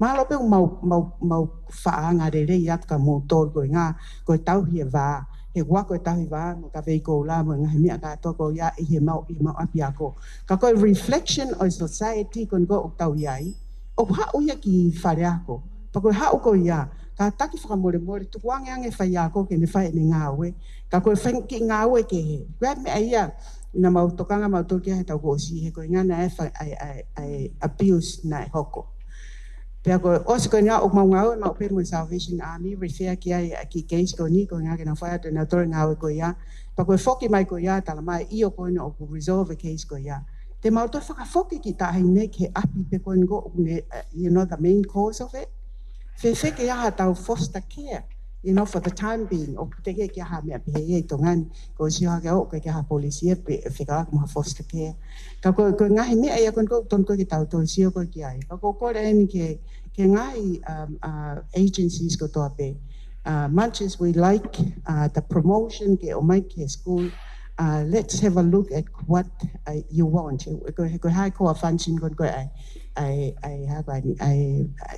malo pe mau fa nga re ya ka mo tol ko nga ko tau hi va he wa ko tau hi va mo ka ve ko la mo nga me ka to ko ya I mau apia ko ka ko reflection of society kon go tau yai o ha o ya ki fa ya ko pa ko ha o ko ya ka taki whakamore tu wange ange whai ako ke ne whai ne ngāwe. Ka koe whanki ngāwe ke he. Koe me aia na mautokanga mautoki he tau kosi he koe ngana e abuse na e hoko. Pea koe osi koe ngā o mau ngāwe mau pe mo Salvation Army refer ki ai ki case koe ni koe ngā ke na whai atu na tore ngāwe koe ia. Pa koe whoki mai koe ia tala mai i o koe na o ku resolve a case koe ia. Te mauto whakafoki ki tahi ne ke api pe koe ngo you know the main cause of it. Feke ya tau foster care, you know, for the time being. O te ke ha me pe e tongan ko si ha o ke ha policia pe feka mo foster care. Ka ko ngahi me ai kon ko ton ko ki tau to si ko ki ai. Ka ko re ni ke ngai agencies ko to pe. Much as we like the promotion ke o mai ke school, let's have a look at what you want. Ko ha ko function kon ko I have an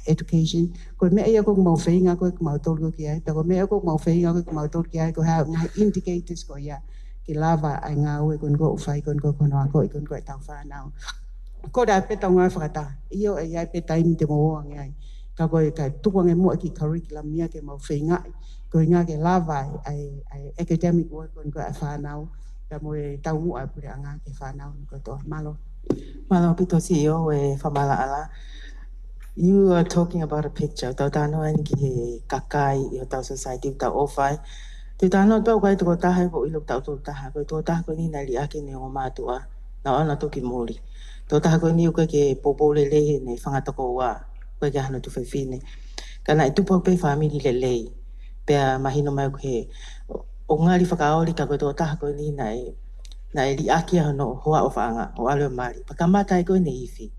education. Ko me ia ko mau whainga ko mau tolu ki ai. Pero me ia ko mau whainga ko mau tolu ki ai. Ko ha indicators ko ia. Ki lava ai ngā ue kon ko whai kon ko kono a ko i kon ko e Taufa'ahau. Ko rea pe tau ngā whakata. Io e iai pe taimi te mo oangi ai. Ka koe ka tukuange mua ki curriculum ia ke mau whainga. Ko i ngā ke lava ai academic work kon ko e whanau. Ka mo e tau mua e pure a ngā ke whanau. Ko toa malo. Malo pito CEO e whamalaala. You are talking about a picture. Tau tāno ani ki he kakai I o tau society tau ofai. Te tāno pau kai toko taha ko ilo tau tō taha. Koe tō taha ko ni nai li ake ne o mātua. Na ona toki mōri. Tō taha ko ni uke ke popo le lehe ne whangatako wā. Koe ke hana tu whaiwhine. Kana I tupou pe whamiri le lei. Pea mahino mai ko he. O ngari whakaori ka koe tō taha ko ni nai na e li aki no hoa o whaanga o aleo mari. Pakamata e koe ne iwi.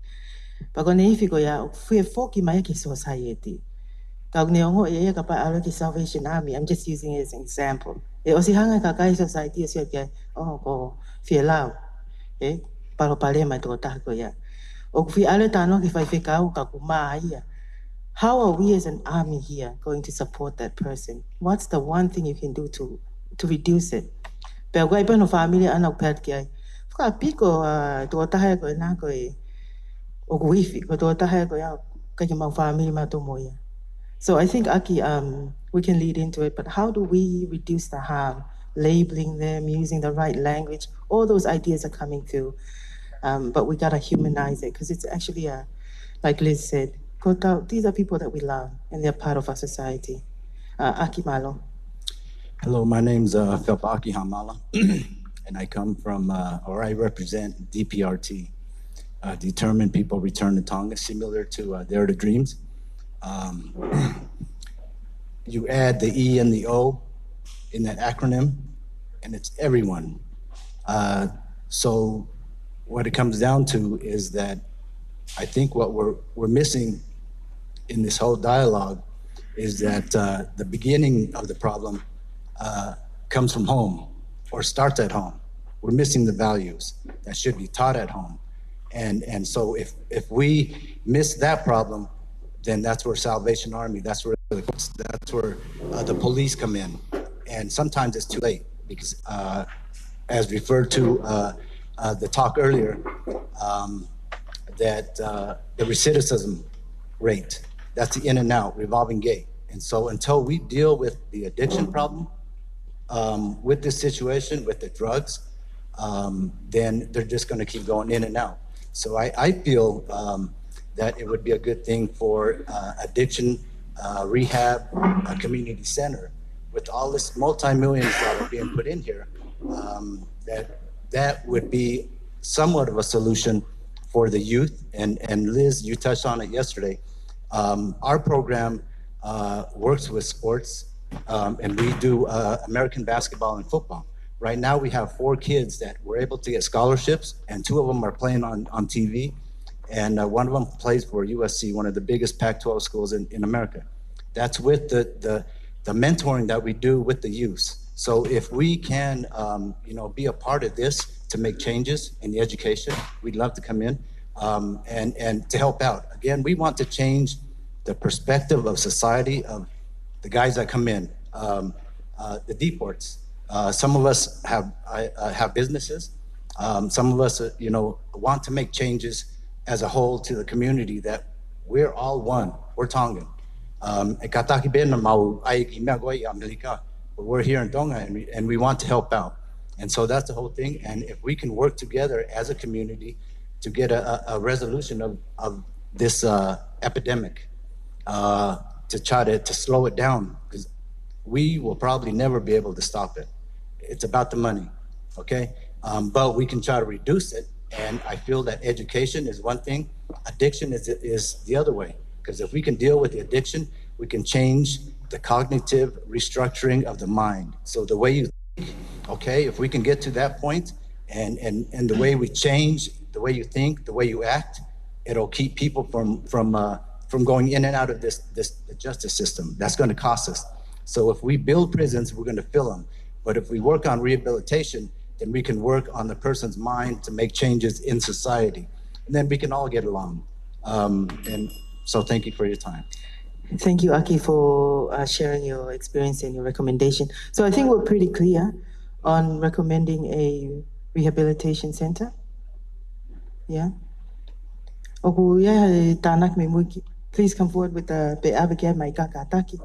Pa koe ne iwi koe ia o whue whoki mai ki society. Ka ne ongo e ka pai aleo ki Salvation Army. I'm just using it as an example. E o si hanga ka kai society o si ake ko whie lau. Palo pale mai tō taha koe ia. O whi aleo tāno ki whai whekau ka ku maa ia. How are we as an army here going to support that person? What's the one thing you can do to reduce it? Pea koe pano familia ana upet ki ai. Whaka piko tō taha koe nā koe o kuiwi. Koe tō taha koe au kai mau familia mato moia. So I think Aki, we can lead into it, but how do we reduce the harm? Labeling them, using the right language, all those ideas are coming through. But we gotta humanize it because it's actually like Liz said, these are people that we love and they're part of our society. Aki Malo. Hello, my name's Felpaki Hamala, and I come from, or I represent DPRT, Determined People Return to Tonga, similar to Dare to Dreams. You add the E and the O in that acronym, and it's everyone. So what it comes down to is that I think what we're missing in this whole dialogue is that the beginning of the problem comes from home or starts at home. We're missing the values that should be taught at home. And so if we miss that problem, then that's where Salvation Army, that's where the police come in. And sometimes it's too late because as referred to the talk earlier, that the recidivism rate, that's the in and out, revolving gate. And so until we deal with the addiction problem, with this situation, with the drugs, then they're just going to keep going in and out. So I feel that it would be a good thing for addiction rehab, a community center, with all this multi-millions that are being put in here. that would be somewhat of a solution for the youth. And Liz, you touched on it yesterday. Our program works with sports, and we do American basketball and football. Right now, we have 4 kids that were able to get scholarships, and 2 of them are playing on TV. And one of them plays for USC, one of the biggest Pac-12 schools in America. That's with the mentoring that we do with the youth. So if we can, be a part of this to make changes in the education, we'd love to come in and to help out. Again, we want to change the perspective of society of the guys that come in, the deports. Some of us have businesses. Some of us, want to make changes as a whole to the community that we're all one. We're Tongan. We're here in Tonga, and we want to help out. And so that's the whole thing. And if we can work together as a community to get a resolution of this epidemic, to try to slow it down, because we will probably never be able to stop it. It's about the money, okay? But we can try to reduce it. And I feel that education is one thing. Addiction is the other way. Because if we can deal with the addiction, we can change the cognitive restructuring of the mind. So the way you think, okay, if we can get to that point, and the way we change, the way you think, the way you act, it'll keep people from going in and out of this justice system. That's going to cost us. So if we build prisons, we're going to fill them. But if we work on rehabilitation, then we can work on the person's mind to make changes in society. And then we can all get along. And so thank you for your time. Thank you, Aki, for sharing your experience and your recommendation. So I think we're pretty clear on recommending a rehabilitation center. Yeah. Please come forward with the advocate, my kakataki.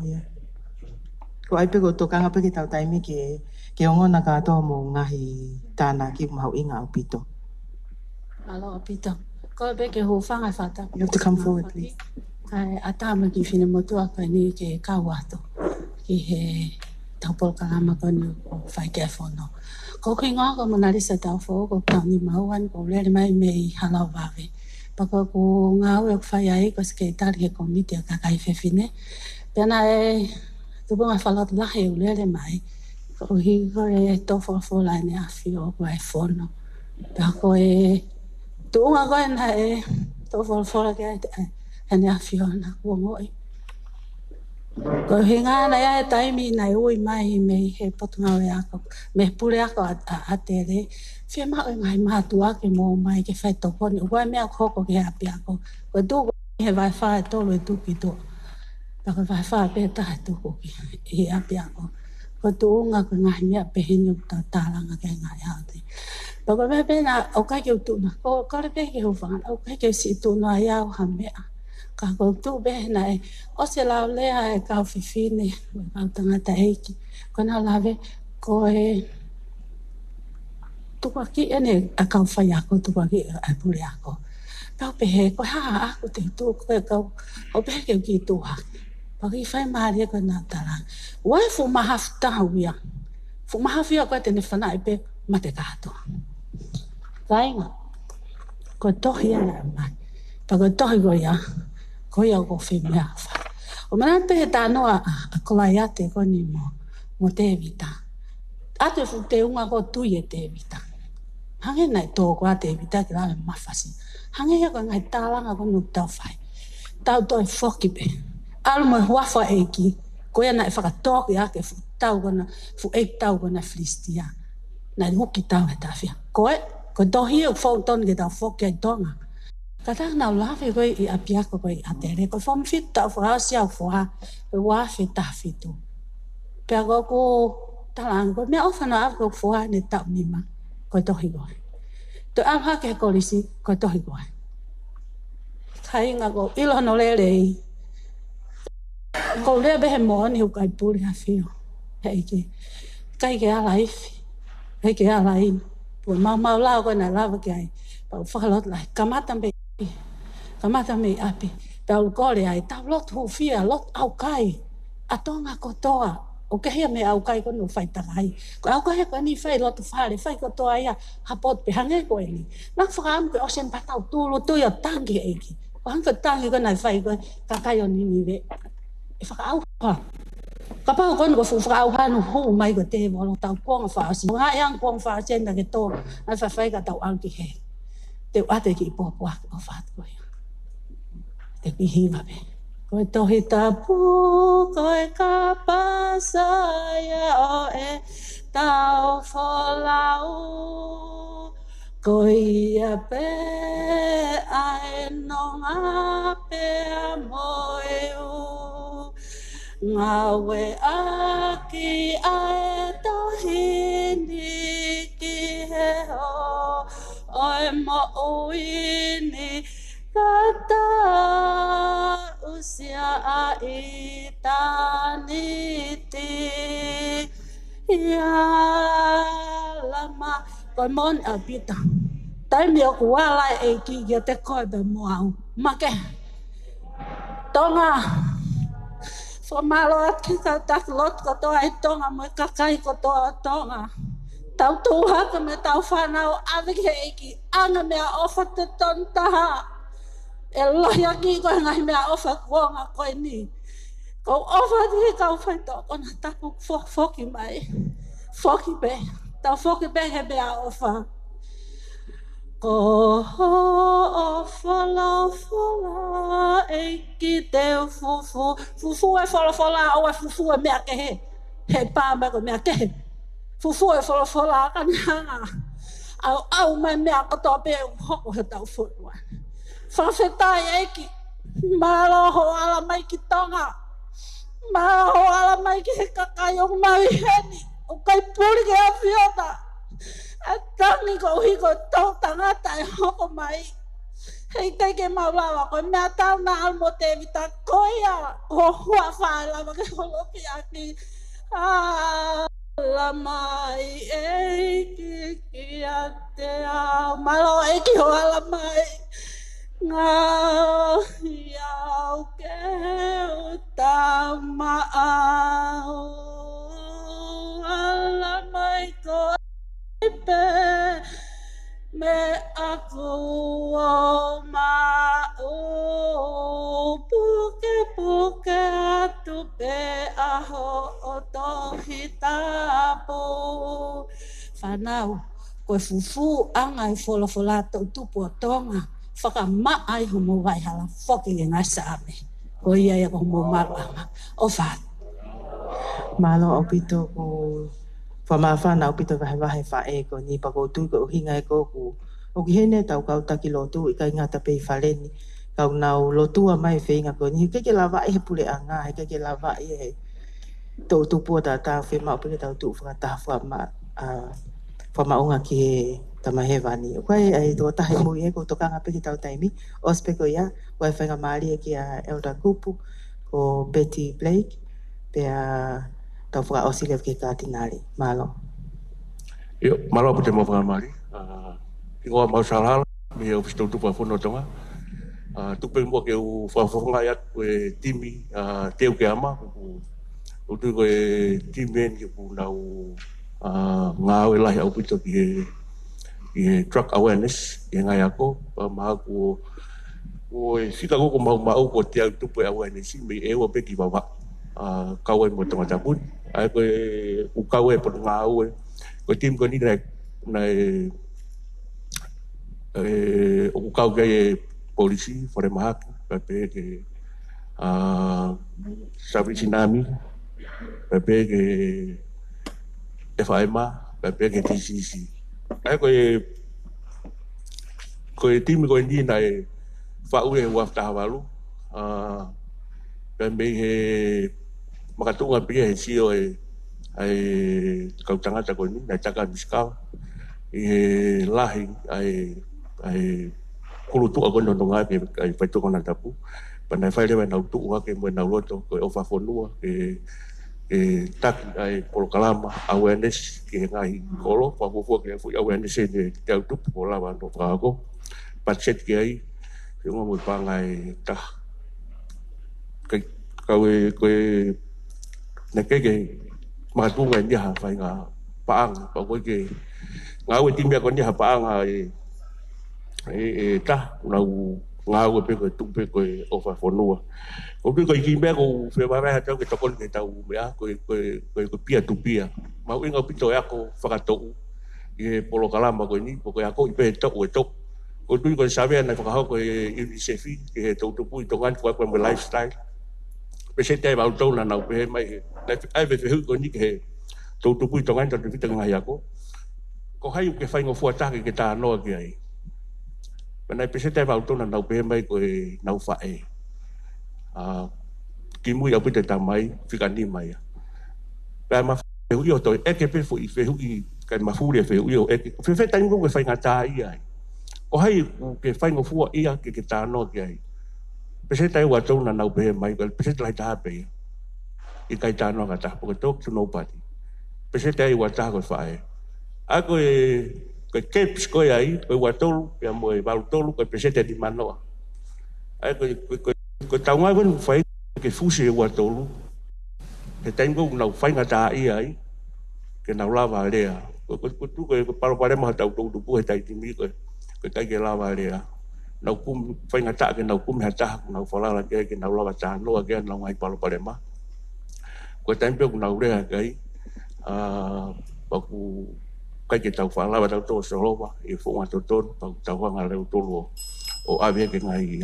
Yeah. Ko ai pego tokanga peke tau taimi ke ongona ka to mo ngahi tana ki mau inga upito. Alo upito. Ko beke ho fanga fata. You have to come forward, please. Ai atama ki fine motua ka ni ke kawato. Ki he taupol kalama ko ni fai ke fono. Ko kinga ko monalisa tau fo ko tani mauan ko le mai mei halau vave. Pako ko ngawe fai ai ko ske tar ke komite ka kai fe fine. Pena Tupou mai falat lahe ulele mai. Ko hi ko tofo fo la ne afio ko fono. Pa ko tunga ko na tofo fo la ke ne afio na ko ngoi. Ko hinga na ya taimi na ui mai me he potunga we ako. Me pule ako atere. Fia ma ngai ma tua ke mo mai ke Faito'o Konatapu. Ko me ako ko ke api ako. Ko tu he vai fa to lo tu ki to. Paka vai fa pe ta tu ko e apia ko ko tu nga ko nga mia pe hinu ta talanga ke nga ya te paka me pe na o ka ke tu na ko le pe ke ho fa o ka ke si tu na ya o ha me ka ko tu be na o se la le a ka fifine ka tanga ta eki ko na lave ko tu pa ki ene a ka fa ya ko tu pa ki a pu ya ko pa pe ko ha ko te tu ko o pe ke ki tu ha Pagi fai maria ko na tala. Wai fu mahafta wia. Fu mahafia ko te ne fana ipe mate kato. Kainga. Ko tohi ana mai. Pago tohi go ya. Ko ya go fe mea fa. O mana pe ta no a kolaya te ko ni mo te vita. Ate fu te unga ko tu ye te vita. Hange na to ko te vita ki la mafasi. Hange ya ko ngai tala nga ko nu tau fai. Tau to foki be. Alma wafa eki ko ya na whakatok ya ke tau gona fu e tau gona flistia na huki tau e tafia ko tohi o foton ke tau foki e tonga kata na lawe ko I apia ko I atere ko fom fit tau fa sia fo ha wa fit tafitu pe ko talang ko me ofa na ko fo ha ne tau ni ma ko tohi go to am ha ke ko lisi ko tohi go kai nga ko ilo no lele Ko le be mo ni u kai puri ha fio. Hei ke ala ifi. Hei ke ala in. Po mau la ko na la ke ai. Pa fa lot lai kamata me api. Pa ko le ai ta lot hu fia lot au kai. Atonga ko toa. o ke hea me au kai ko no fai takai ko au kai ko ni fai lo tu fale fai ko to ia hapot pe hange ko ni na fram ko osen patau tu lo tu ya tangi eki ko han fa tangi ko na fai ko ka kai oni ni ve e fa au ha ka pa ko no fu fra au ha no hu mai ko te mo lo tau ko fa si nga yang ko fa chen da ke to na fa fai ka tau ang ki he te ate ki po po o fa ko te ki hi va be koe tohi tapu, koe ka pasaya o e tau wholau. Koe ia pe ae nonga pe a moe u. Ngā we aki ae tohini ki he ho, oe mo uini kata usia a itaniti ya lama koe mon a pita taimi o kuala e ki te koe be moau make Tonga whamalo ati ka taklot ko toa i Tonga mo kakai ko toa Tonga tau tūhaka me tau whanau awike eki anga mea ofa te tontaha e lohi aki koe ngahi mea ofa kuonga koe ni. Kau ofa di kau Faito'o Konatapu foki mai. Foki be. Tau foki be he mea ofa. Ko o fola e ki te fufu. Fufu e fola o e fufu e mea kehe. He pā mea koe mea kehe. Fufu e fola kanihanga. Au mai mea kotoa pe hoko he tau whurua. Whawhetai eiki, malo ho ala mai ki Tonga, malo ho ala mai ki he kakai o Maui heni, o kai puri ke a whiota. A tangi ko hiko tau tangata e hoko mai. Hei kai ke maulawa, koe mea tau na almo te vita koia, ho hua whaelawa ke holoki aki. La mai eiki ki a te au, malo eiki ho ala mai. Ngā iau ke utama'au ala mai ko ipe me aku o ma'u puke atu pe aho o tohi tapu whanau koe fufu anga i wholofola tau Tupou o Tonga whakama'ai homo wai hala whoki e ngai saame. Ko ia ia ko homo maruanga. O whaat. Malo o pito ko whamawhana o pito wahe whae ko ni pa ko tui ko uhinga e ko ku. O ki hene tau kau taki lotu i kai ngata pei whaleni. Kau nau lotua mai whenga ko ni. Keke lawa e he pule anga. He keke lawa e he tau Tupou ta ta whema o pile tau tu whakataha whamaunga ki he tamahewani. O kai ai tō tahe mui e ko tokanga peki tau taimi. Ospeko ia, wai whainga maari e ki a Elda Kupu ko Betty Blake. Pea tau whaka osile ke kātinari. Malo. Io, malo apu te mo whaka maari. Ingoa mau sarala, me au whistau Tupou Tonga. Tupou mua ke u whawhonga iat koe timi teo ke ama. O tui koe timen ke pu nau ngā au e lahi au pito ki he drug awareness e ngai ako. Maha ko e whika koko mau ko te au Tupou awareness me e ua peki wawa. Kau e mo Tonga Tapun. Ai koe u kau e por ngā au e. Koe tim ko ni nei o kau kai e polisi fore mahaki. Pepe ke Savisi Nami. Pepe ke FIMA. Pepe ke TCC. Ai koe timi koe ni nei whau e Wharf tahawalu. Pepe he makatunga pia he sio e kau tangata koe ni, nei taka miskawa. I he lahi ai kulutua koe nononga ke Faito'o Konatapu. Panai whai rewa nau tuua ke mwe nau loto koe o Whafonua ke taki ai polokalama awareness ke he ngahi kolo. Whakufua ke fui awareness e ne te au tupu ko lawa no whakako. Patset ke ai, ke ngā mui pāngai tah. Kau e koe ne keke matunga ni ha fai nga paang pa ko ke nga we timia ko ni ha paang ta na nga we pe ko tupe ko o fa fonua o pe ko ki me ko fe ba ha ta ke to ko ke ta u ya ko pia tu pia ma u nga pito ya ko Faito'o e polo kalama ko ni ko ya ko pe to o to ko tu ko sabe na fa ko Illicit ke to Tupou to ngan ko lifestyle pe se te ba to na na pe mai ai ve fe ko ni ke to Tupou to ngan to te nga ya ko hai ke fai ngo fuata ke ta no ke ai When I present about na nau pe mai ko nau fa ki mui au pita tamai fika ni mai pa ma fe hu to e ke pe fu I fe hu ka ma fu le fe hu e fe fe tan ko fe ngata ai o hai ke fai ngo fu ia ke ta no ke ai present wa to na nau pe mai ko present lai ta pe I kai ta no ka ta ko talk to nobody present wa ta ko fa a ko ko keps ko ai ko watol ya mo baltol ko presente di mano ai ko taunga gon fai ke fusi watol ke tengo no fai ngata ai ke na lava le ko tu ko palo pare ma ta tu pu ta ti mi ko kai ke lava le na kum fai ngata ke na kum hata na fala la ke na lava ta no ke na ngai palo pare ma ko tempo na ure kai ba ku kai ke Taufa'ahau tau to solowa I fu ma to tau nga le tolo o ave ke ngai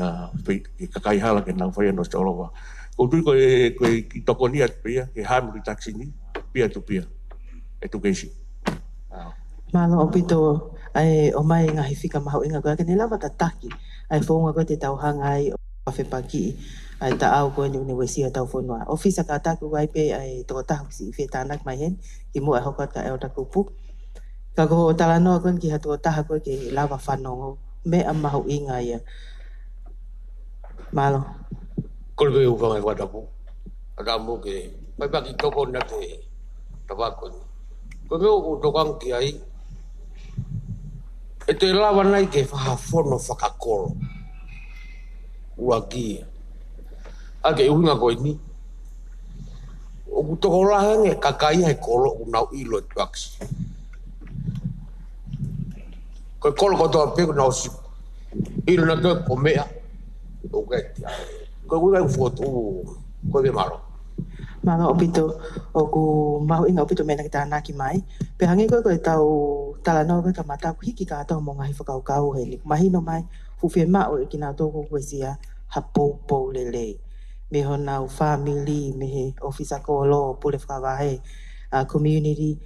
ke kai hala ke na fai no solowa ko tu ko ki tokonia pia ke ham ki taxi ni pia tu pia education Malo opito ai o mai nga hifika maho inga ko ke lava tataki ai fonga ko te tauhanga ai o fe paki ai ta au ko ni university tau fonua office ka ta ku ai pe ai to ta si fe tanak mai hen ki mo ai hokot ka el ta kupu Kako talano kon ki hatu taha ko ke lava whanongo me a mahu inga ia. Malo. Ko le u whangai watapu. Ata mo ke pai pa ki toko na te tabako ni. Ko me u tokang ki ai e te lava nai ke Fono Fakafonua. Ua ki. A ke uhinga ko ni. O ku toko lahange kakai hai kolo unau ilo tuaksi. Ko kolo ko to pe no si il na to komea o geti ko uga foto ko de malo Malo opito o ku mahu inga opito mena kita naki mai pe hangi ko tau talano ko mata ku hiki ka to mo ngai whakau kau he ni mahino mai fu fe ma o ikina to ko sia hapo po lele me hona family me he office ko lo pule whakawahe community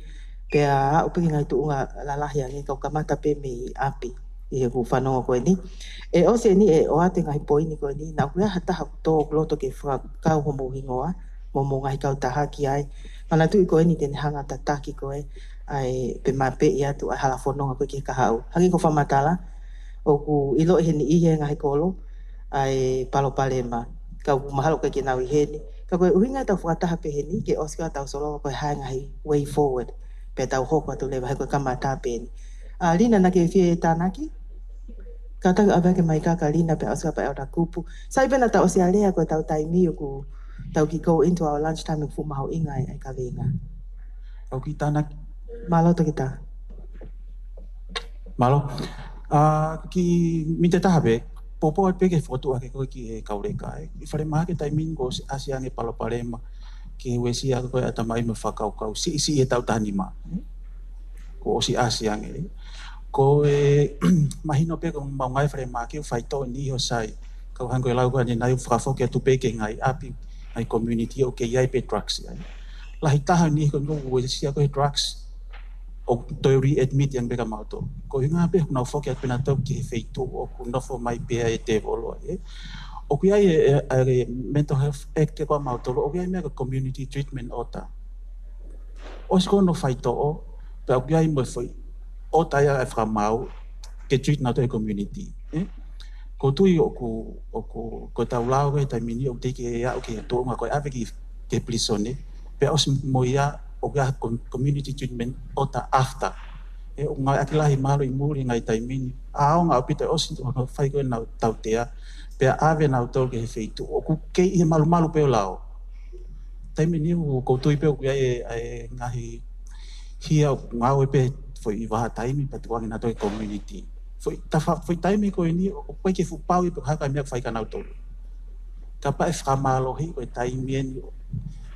pe a o pe ngai tu nga la la ya ni ko kamata pe me api I ku whanonga koe ni e o se ni e o ate ngai poi ni koe ni na kuia hata haku tō loto ke whakau homo hingoa mo mo ngai kau taha ki ai mana tu I koe ni tene hanga tataki koe ai pe mape I atu ai hala whanonga koe ke kahau hangi ko whamatala o ku ilo he ni ihe ngai kolo ai palo palema kau mahalo koe ke nau I he ni ka koe uhinga tau whakataha pe he ni ke oska tau solo koe hai ngai way forward pe tau hoko atu lewa heko kamata pe ni. Lina na ke fie tanaki. Kata ke ave ke mai ka lina pe oska pe ora kupu. Sai pena tau se alea ko tau taimi ku tau ki go into our lunch time fu maho inga ai ka venga. Tau ki tanaki. Malo to kita. Malo. Ki mite tahabe. Popo pe ke foto ake ko ki kaureka. I fare ma ke taimi go asiange palo parema. Ke wesia ko ata mai me whakau kau si e tau tanima ko si asiange ko mahino pe ko mau ngai fre ma ke Faito'o ni ho sai ko hango lau ko ni nai whakafo ke tu pe ke ngai api ai community o ke iai pe drugs ai la hitaha ni ko wesia ko drugs o to readmit yang beka mauto ko hinga pe na fo ke pena to ke Faito'o o ku no fo mai pe e te volo o ku ai mental health act ko mauto o ku ai me community treatment ota o sko no Faito'o pe o ku ai mo foi ota ya fra mau ke treat na to community ko tu o ku ta lao ke ta mini o te ke ya o ke to ma ko ave ke prisone pe os mo ya o ga community treatment ota after o ngai akila hi malo I muri ngai ta mini a o nga pita os no fai ko na tautea pe ave na to ke feito o ku ke I malu pe lao taimi ni o koutou pe o kia e ngahi hia ngau e pe foi I waha taimi patuangi na toi community. Foi taimi ko ni o koe ke fupau I pe haka mea whai kanau tolu. Ka pa e whamalohi ko e taimi ni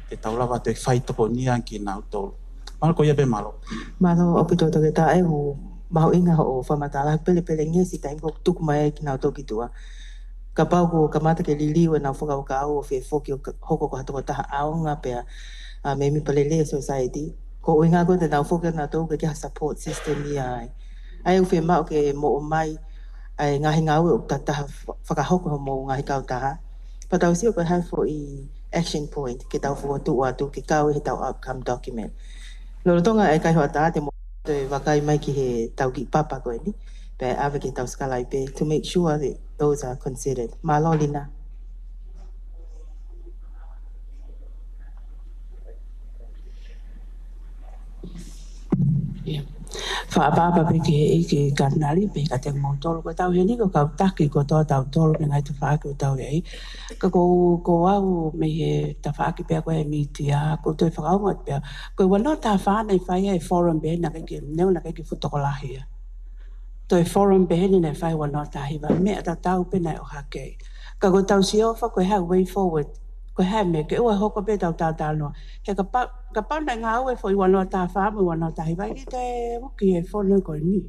te taulawa te Faito'o ki nau tolu. Malo ko ia pe malo. Malo o pito toke ta e hu mau inga ho o whamatala pele ngesi taimi ko tuku mai ki nau toki tua. Ka pau ko kamata ke liliu e nau whakau o whefoki o hoko ko hatoko taha aonga pea me mi palele society. Ko inga ko te nau whoka nau toku ke support system ni ai. Ai u whemau ke mo o mai ai ngahi ngau o tataha whakahoko ho mo ngahi kau taha. Pa tau si o ko hai fo I action point ke tau whuatu watu ke kau he tau outcome document. Lolo tonga e kai hoa tā te mo te wakai mai ki he tau ki papa koe ni. Pe awe ke tau skalai pe to make sure that those are considered. Malo lina. Whaapapa pe ke karnali pe ka te mautolo ko tau heni ko kau taki ko toa tau tolo ke ngai te whaaki o tau hei. Ka ko au me he ta whaaki pe koe e mitia ko toi whakaunga pe. Ko wano ta whanei whai e forum pe na ke neu na ke futokolahi. Toi forum pe heni nei whai wano ta hiwa mea ta tau pe nei o hake. Ka ko tau si ofa ko hea way forward. Ko hea me ke ua hoko pe tau tātano. He ka pau nei ngā ue fo I wano ta whaamu wano ta hiwa I te wuki e whono koe ni.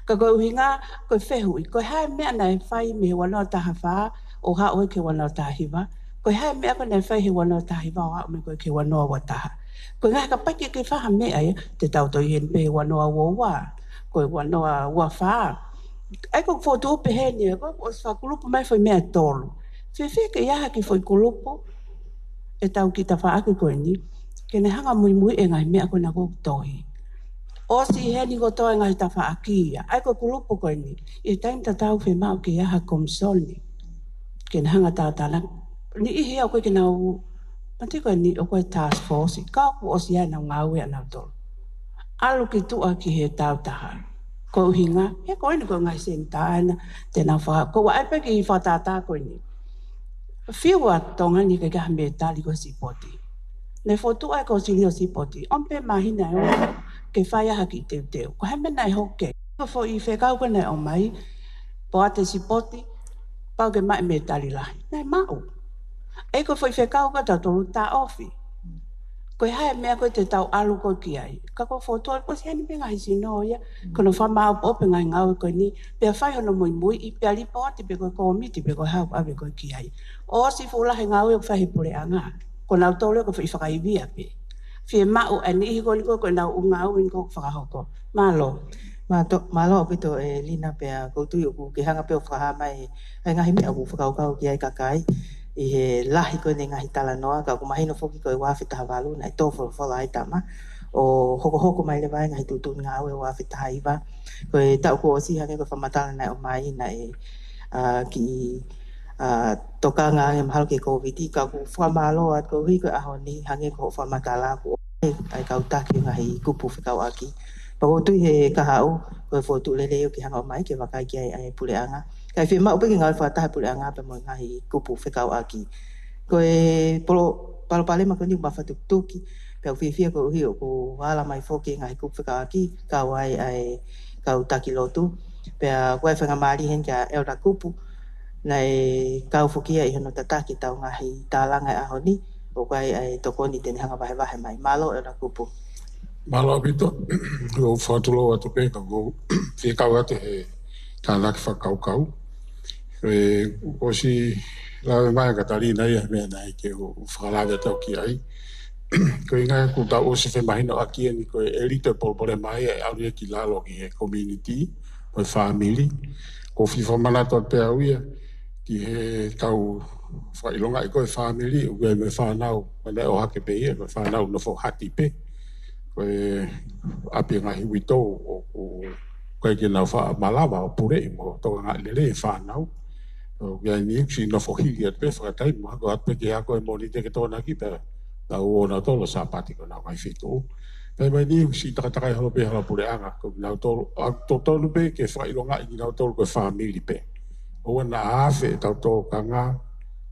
Ka koe uhinga koe whehui. Ko hea mea nei whai me he wano ta hawha o ha oe ke wano ta hiwa. Ko hea mea ko nei whai he wano ta hiwa o ha me koe ke wano wa taha. Ko ngā ka paki ke whaha mea e te tau toi hen pe wano a wowa. Ko wano a wa wha. Ai ko foto pe heni ko o whakulupu mai foi mea tolu. Whewhe ke iaha ki foi kulupu. E tau ki ta whaaki koe ni, ke ne hanga mui e ngai mea koe na kou tohi. O si heni ko toi ngai ta whaaki ia, ai koe kulupu koe ni, e taim ta tau whi mau ke iaha komsoni, ke ne hanga tātana. Ni ihi au koe ke nau, mati koe ni o koe task force, ka ku o si ai nau ngāwe anau tolu. Alu ki tua ki he tau taha. Ko uhinga, he koe ni koe ngai sen tāna, te nau whaka, ko wa aipe ki I whatata koe ni. Whiua tonga ni ke kaha me tali ko sipoti. Ne fotu ai ko sili o sipoti. Ompe mahina e o ke whaia haki teu teu. Ko heme nei hoke. Ko fo I whekau ko nei o mai. Po ate sipoti. Pau ke mai me tali lahi. Nei mau. E ko fo I whekau ko tau tolu tā ofi. Ko hae mea ko te tau alu ko ki ai. Ka ko fotu ai ko si heni penga hisi no ia. Kono whamau po pe ngai ngau ko ni. Pea whai hono mui I pea li po ate pe ko komiti pe ko hau awe ko ki ai. O si fulahe ngau e ko whahi pule anga. Ko nau tole ko whakaibia pe. Whie mau e ni ko ni ko nau ungau ni ko whakahoko. Malo. Malo o pito e lina pea koutu I oku ke hanga peo whakamai. Ai ngahi mea oku whakaukau ki ai kakai. I he lahi koe ne ngahi tala noa. Ka kumahino whoki koe wawhitaha walu. Nai tōwhoro whala ai tama. O hoko mai le vai ngahi tūtuni ngā ue wawhitaha iwa. Koe tau ko o si hange koe whamatala nai o mai nai ki toka ngā nge mahalo ke COVID. Ka ku whamalo at ko hui koe aho ni hange ko whamatala ku. Ai kau taki ngahi kupu whikau aki. Pako tui he kahau koe whotu leleo ki hanga o mai ke wakai ki ai pule anga. Kai whia mau peki ngau whataha pule anga pe mo ngahi kupu whikau aki. Koe palo pale ma koni mawhatu tuki. Pea whiwhia ko uhi o ko wala mai whoki ngahi kupu whikau aki. Kau ai kau taki lotu. Pea koe whenga maari hen kia elra kupu. Nei kau whukia I hono tataki tau ngahi tālanga aho ni. O koe ai tokoni tene hanga wahe mai. Malo elra kupu. Malo apito, o whatulo atu pe, ka ko whikau ate he tālaki whakaukau. O si lawe mai ka tari nei a mea nei ke o whakalawe tau ki ai. Ko inga ku tau o se whemahino aki ni ko e rito polpore mai e auri ki lalo ki he community, o family. Ko whiwha manato pe auia ki he tau whailonga I koe family, u koe me whanau, mana o hake pe ia, me whanau no fo hati pe. Koe api ngahi wito o koe ki nau wha malawa o pure mo toka ngā lele e whanau. Koe ni si no fo hiri at pe whakatai mo, ko at pe ki hako e moni te ke tōna ki pe, na uona tolo sa pati ko nau kai whito. Pei mai ni si takatakai halo pe hala pure anga, ko nau tolo, to tolu pe ke whailonga I nau tolo koe family pe. O na afe tau tō kanga,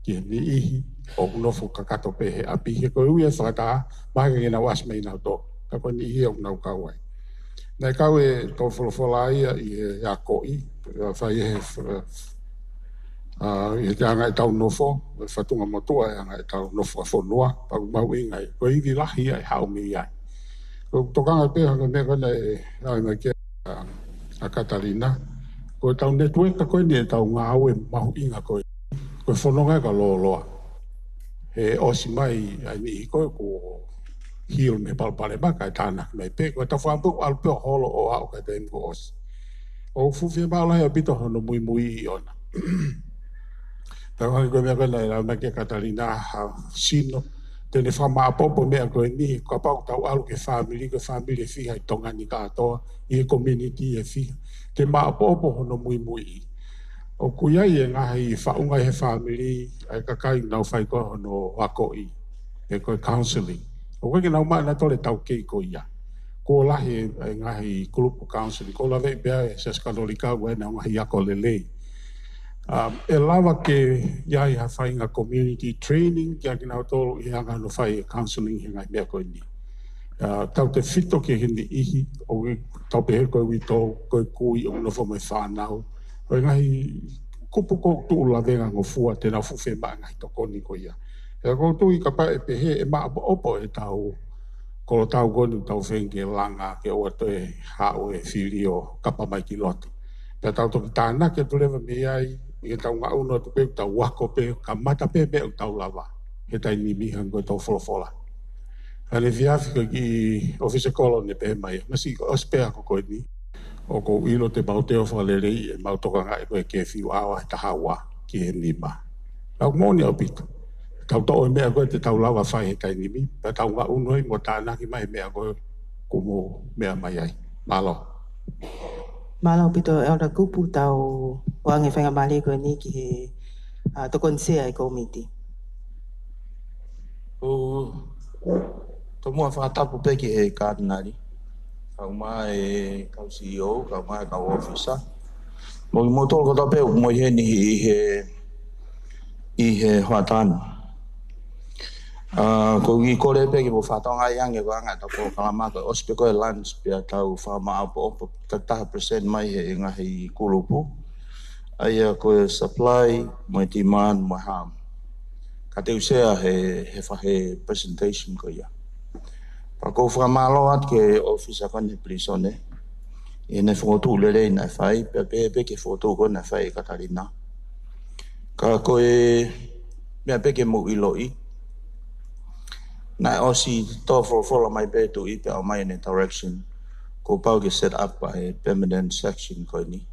ki ni ihi o unofo kakato pe he api he ko ui e whakata mahi ngena was mei nau to ka ko ni ihi o nau kawai nei kau e tō wholofola ia i he a koi whai he i te anga e tau nofo whatunga motua e anga e tau nofo a whonua pau mau ingai ko iwi lahi ia e hao mi ai ko tokanga pe hanga me kona e nai mai ke a Katarina ko tau network ka koe ni e tau ngā au e mahu inga koe koe whanonga ka loa he osi mai ai ni koe ko hil me palpale baka e tāna mai pe koe tau whampu alpeo holo o au ka te imko osi o fuwhia maulai a pito hono mui mui i ona tau hangi koe mea koe nei lau nake Katarina ha sino tene whama apopo mea koe ni ka pau tau alu ke family e fiha i tonga ni katoa i e community e fiha te maa apopo hono mui mui o kuiai e ngahi whaunga he family ai kakai nau whai koe hono wako i e koe counselling o koe ki nau maa na tole tau kei koe ia ko lahi e ngahi kulupu counselling ko lawe bea e ses katolika ue na ngahi ako lelei e lawa ke iai ha whainga community training kia ki nau tolu i hanga no whai counselling hi ngai mea koe ni tau te whito ke hindi ihi o tau pehe koe wito koe kui o no whamai whanau o ngahi kupu ko tu la venga ngo fua te na fufe ma ngai to koni ko ia e ko tu i ka pa e pehe e ma opo e tau ko tau gonu tau fenge langa ke o to e ha o e filio kapa mai ki lotu pe tau to tana ke tu leva me ai i tau nga uno tu pe tau wako pe ka mata pe pe tau lava he tai ni mi hango tau fola ale viafika ki office colony pe mai masi ko spea ko ko ni o ko ilo te bauteo whalerei e mautoka ngai koe ke whiu awa he tahawa ki he nima. Lau moni au pito. Tau to'o e mea koe te tau lawa whai he tai nimi, pa tau ngā unoi mo tānaki mai mea koe kumo mea mai ai. Malo. Malo pito e ora kupu tau wange whenga mali koe ni ki he tokon sea e komiti. Tō mua whakatapu pe ki he kārinari. Kau mai kau CEO, kau mai kau officer. Mo mo tol ko tape mo he ni i he hoatana. Ko gi kore pe ki mo fatonga yang e ko anga ta ko kalama ko ospe ko lunch pe tau fama apo ta percent mai he nga hi kulupu. Ai ko supply mo demand mo ham. Ka te usea he presentation ko ya. Pako whamalo at ke office akon he prisone. E ne whotu lere na whai, pe ke whotu ko na whai Katarina. Ka koe mea pe ke mu iloi. Na osi tō whola mai pe tu i pe au mai ne direction. Ko pau ke set up by permanent section koe ni.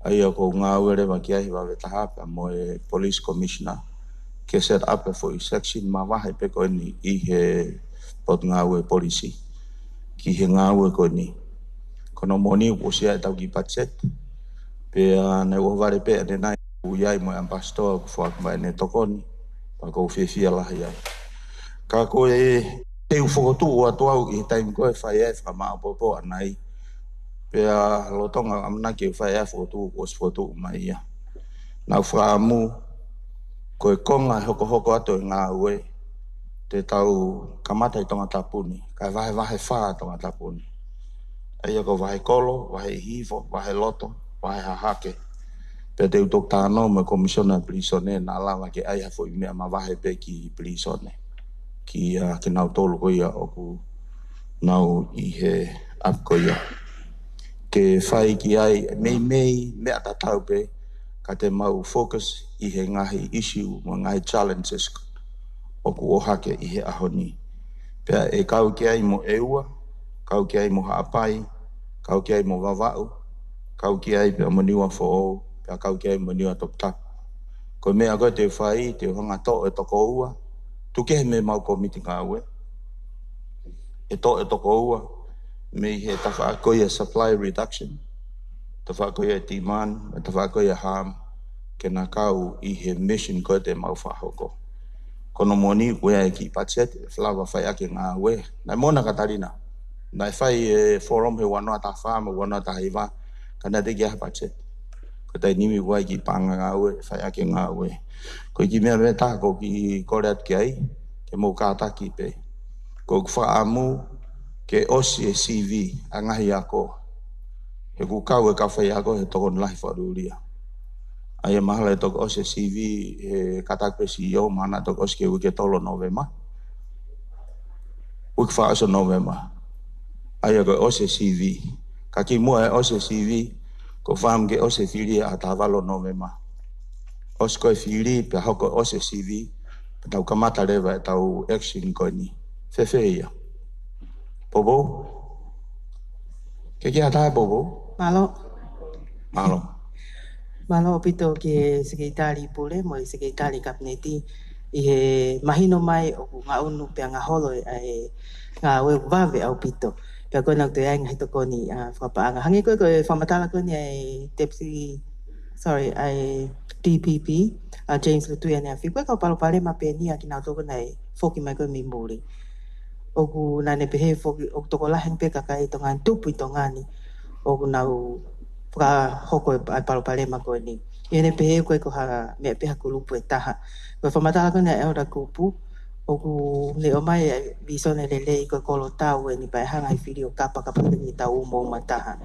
Aia ko ngā uere wa kia hi wawe tahapa mo e police commissioner. Ke set up for section ma wahe pe koe ni i he pot ngā ue polisi ki he ngā ue koe ni. Kono moni o sia e tau ki budget. Pe ne o vare pe ane nai u iai mo ambassador ku whaak mai ne tokoni. Pa kou whiwhia lahi ai. Ka koe te u whokotu o atuau i taim koe whai e whakamā popo anai. Pe lotonga amna ki whai e whokotu o whokotu mai ia. Nau whaamu koe konga hoko ato i ngā ue. Te tau kamata i Tonga Tapuni, kai wahe whaa Tonga Tapuni. Aia ko wahe kolo, wahe hivo, wahe loto, wahe hahake. Pe te utok tāno me komisiona plisone na alawa ke aia fo i mea ma wahe pe ki plisone. Ki nau tolu ko ia oku nau i he ap ko ia. Ke whai ki ai mei mea tatau pe ka te mau focus i he ngahi issue mo ngahi challenges oku ohake i he ahoni. Pea e kau ki ai mo eua, kau ki ai mo haapai, kau ki ai mo wawau, kau ki ai pea mo niwa fo'o, pea kau ki ai mo niwa toptapu. Ko mea koe te whai, te honga to e toko ua, tuke he me mau komiti ngā ue. E to e toko ua, me he tawhaakoia supply reduction, tawhaakoia demand, tawhaakoia harm, ke nā kau i he mission koe te mau whahoko. Kono moni wea e ki budget, flawa whai ake ngā ue. Nai mona Katarina. Nai whai forum he wanoa ta whama, wanoa ta heiva, ka nā te kia budget. ko tai nimi wai ki panga ngā ue, whai ake ngā ue. Ko ki mea me tā ko ki koreat ki ai, ke mō kātaki pe. Ko ku whaamu ke osi e CV, a ngahi ako. He ku kau e ka whai ako he toko nlahi wharuria. Ai e mahala e toko osi e CV, he katak pe CEO, mana toko osi ke uke tolo Novema. Uke wha aso Novema. Ai e ko osi e CV. Ka ki mua e osi e CV, ko whaam ke osi e whiri a tāwalo Novema. Osi koe whiri, pe hoko osi e CV, pe tau kamata rewa e tau action koe ni. Whewhe ia. Popo? Ke kia tae popo? Malo. Malo. Malo pito ke sekretari pule mo sekretari kabineti i he mahino mai o ngā unu pe ngā holo e ngā ue wawe au pito. Pea koe nau te ai ngahi toko ni whapaanga. Hangi koe koe whamatala koe ni ai DPP, James Lutui ane a whikoe kau palo pale ma pe ni a ki nau toko nei whoki mai koe mi muri. Oku nane pehe whoki o toko lahen pe kakai to ngā tupu i to ngani. Oku nau whaka hoko ai palo pale ma koe ni. Iene pehe koe ko ha mea peha kulupu e taha. Koe whamatala koe nei eora kupu. Oku ne o mai visone lele i koe kolo tau e ni pai hanga i whiri o kapa ni tau Umoumataha.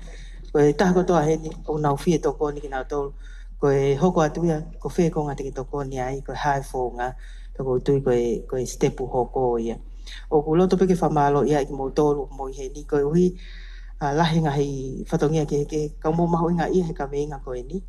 Koe taha kotoa he ni o nau whie toko ni ki nau tolu. Koe hoko atuia ko whee konga te ki toko ni ai koe hae whonga. Toko tui koe stepu hoko ia. Oku loto peke whamalo ia i ki mou tolu mo i he ni koe uhi lahi ngahi whatongia ke kau mō maho inga ia he ka meinga koe ni.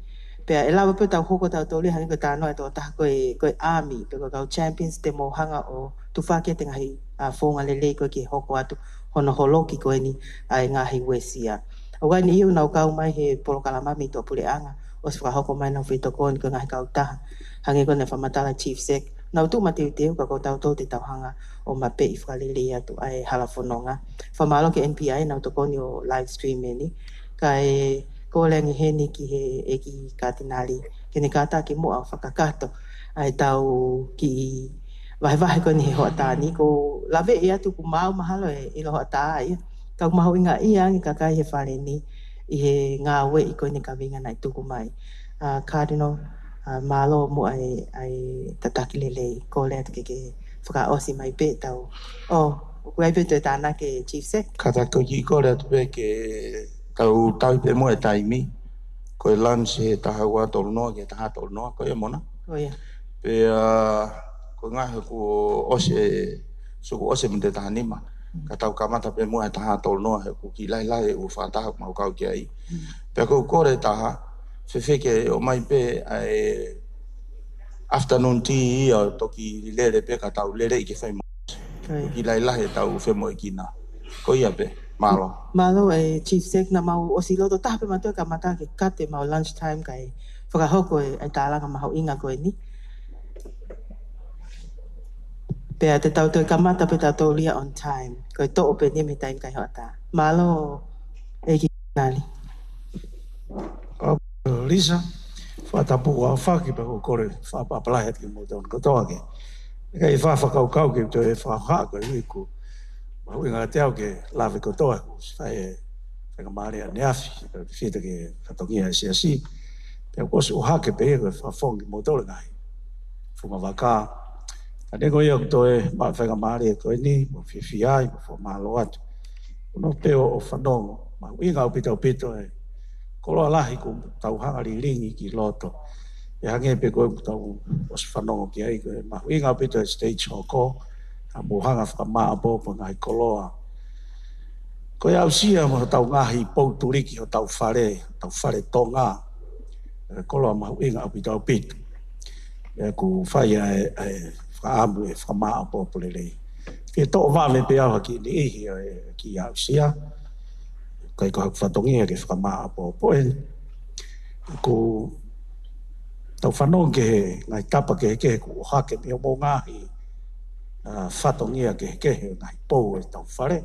Pea e lawa pe tau hoko tau toli hangi koe tānoa e tō taha koe army. Pe koe kau champions te mohanga o tuwhakia te ngahi whonga lelei koe ki hoko atu hono holoki koe ni ai ngahi wesia. O gai ni iu nau kau mai he polo kalamami tō pule anga. O si whahoko mai nau whitoko ni koe ngahi kau taha. Hangi koe ne whamatala chief sec. Nau tu mateu teu ka kau tau tō te tauhanga o mape i whalelei atu ai halafononga. Whamalo ke NPI nau toko ni o live stream ni. Kai kōlengi he ni ki he eki kātinari. Kene kātā ki mua o whakakato. Ai tau ki wahe koe ni he hoa tāni. Ko lawe e atu ku mau mahalo e ilo hoa tā ia. Kau maho inga ia ngi kakai he whare ni. I he ngā ue i koe ni ka winga nai tuku mai. Cardinal malo mo ai tataki lelei. Kōle atu ke whakaosi mai pe tau. Kuai pe te tāna ke chief sec. Katako ki kore atu pe ke tau pe mo e taimi. Koe lunch he taha ua tolu noa ke taha tolu noa. Koe e mona. Koe. Pe koe ngahe ku ose, suku ose mte taha nima. Ka tau kamata pe mo e taha tolu noa he ku ki lai u whataha mau kau ki ai. Pe koe kore taha, whewheke o mai pe ai afternoon tea ia toki lere pe ka tau lere i ke whai mau. Ki lai tau whemo i kina. Ko ia pe, malo. Malo e chief sec na mau o si loto taha pe matua ka mata ke kate mau lunch time kai whakahoko e tālanga mahau inga koe ni. Pea te tau toi ka mata pe tau lia on time. Koe to'o pe ni me time kai hoa tā. Malo e ki nali. Lisa, whatapu wa whaki pa ko kore whapapalahi ati ki mo taun kotoa ke. Eka i whawhakau ke to e whawhaka i ku. Mahu inga te au ke lawe kotoa ku. Whai e whakamare a neafi. Whita ke whatongia e siasi. Pea kosi o hake pe e koe whawhongi mo tole ngai. Funga waka. Ane koe ia kuto e whakamare e koe ni. Mo whiwhiai, mo whamalo atu. Uno peo o whanongo. Mahu inga o pito e. Koloa lahi ku tau hangari ringi ki loto. E hange pe koe ku tau os whanongo ki ai koe. Mahu inga pito e stage hoko. A mohanga whakamaa popo ngai koloa. Koe au sia mo tau ngahi pouturiki o tau whare tonga. Koloa mahu inga au pito. E ku whai e whaamu e whakamaa popo lelei. Ke to'o wame pe au haki ni ihi ki au sia. Kai ko whatongia ke whakamaa po e. Ko tau whanong ke ngai tapa ke ku hake mi o mō ngahi whatongia ke ngai pou e tau whare.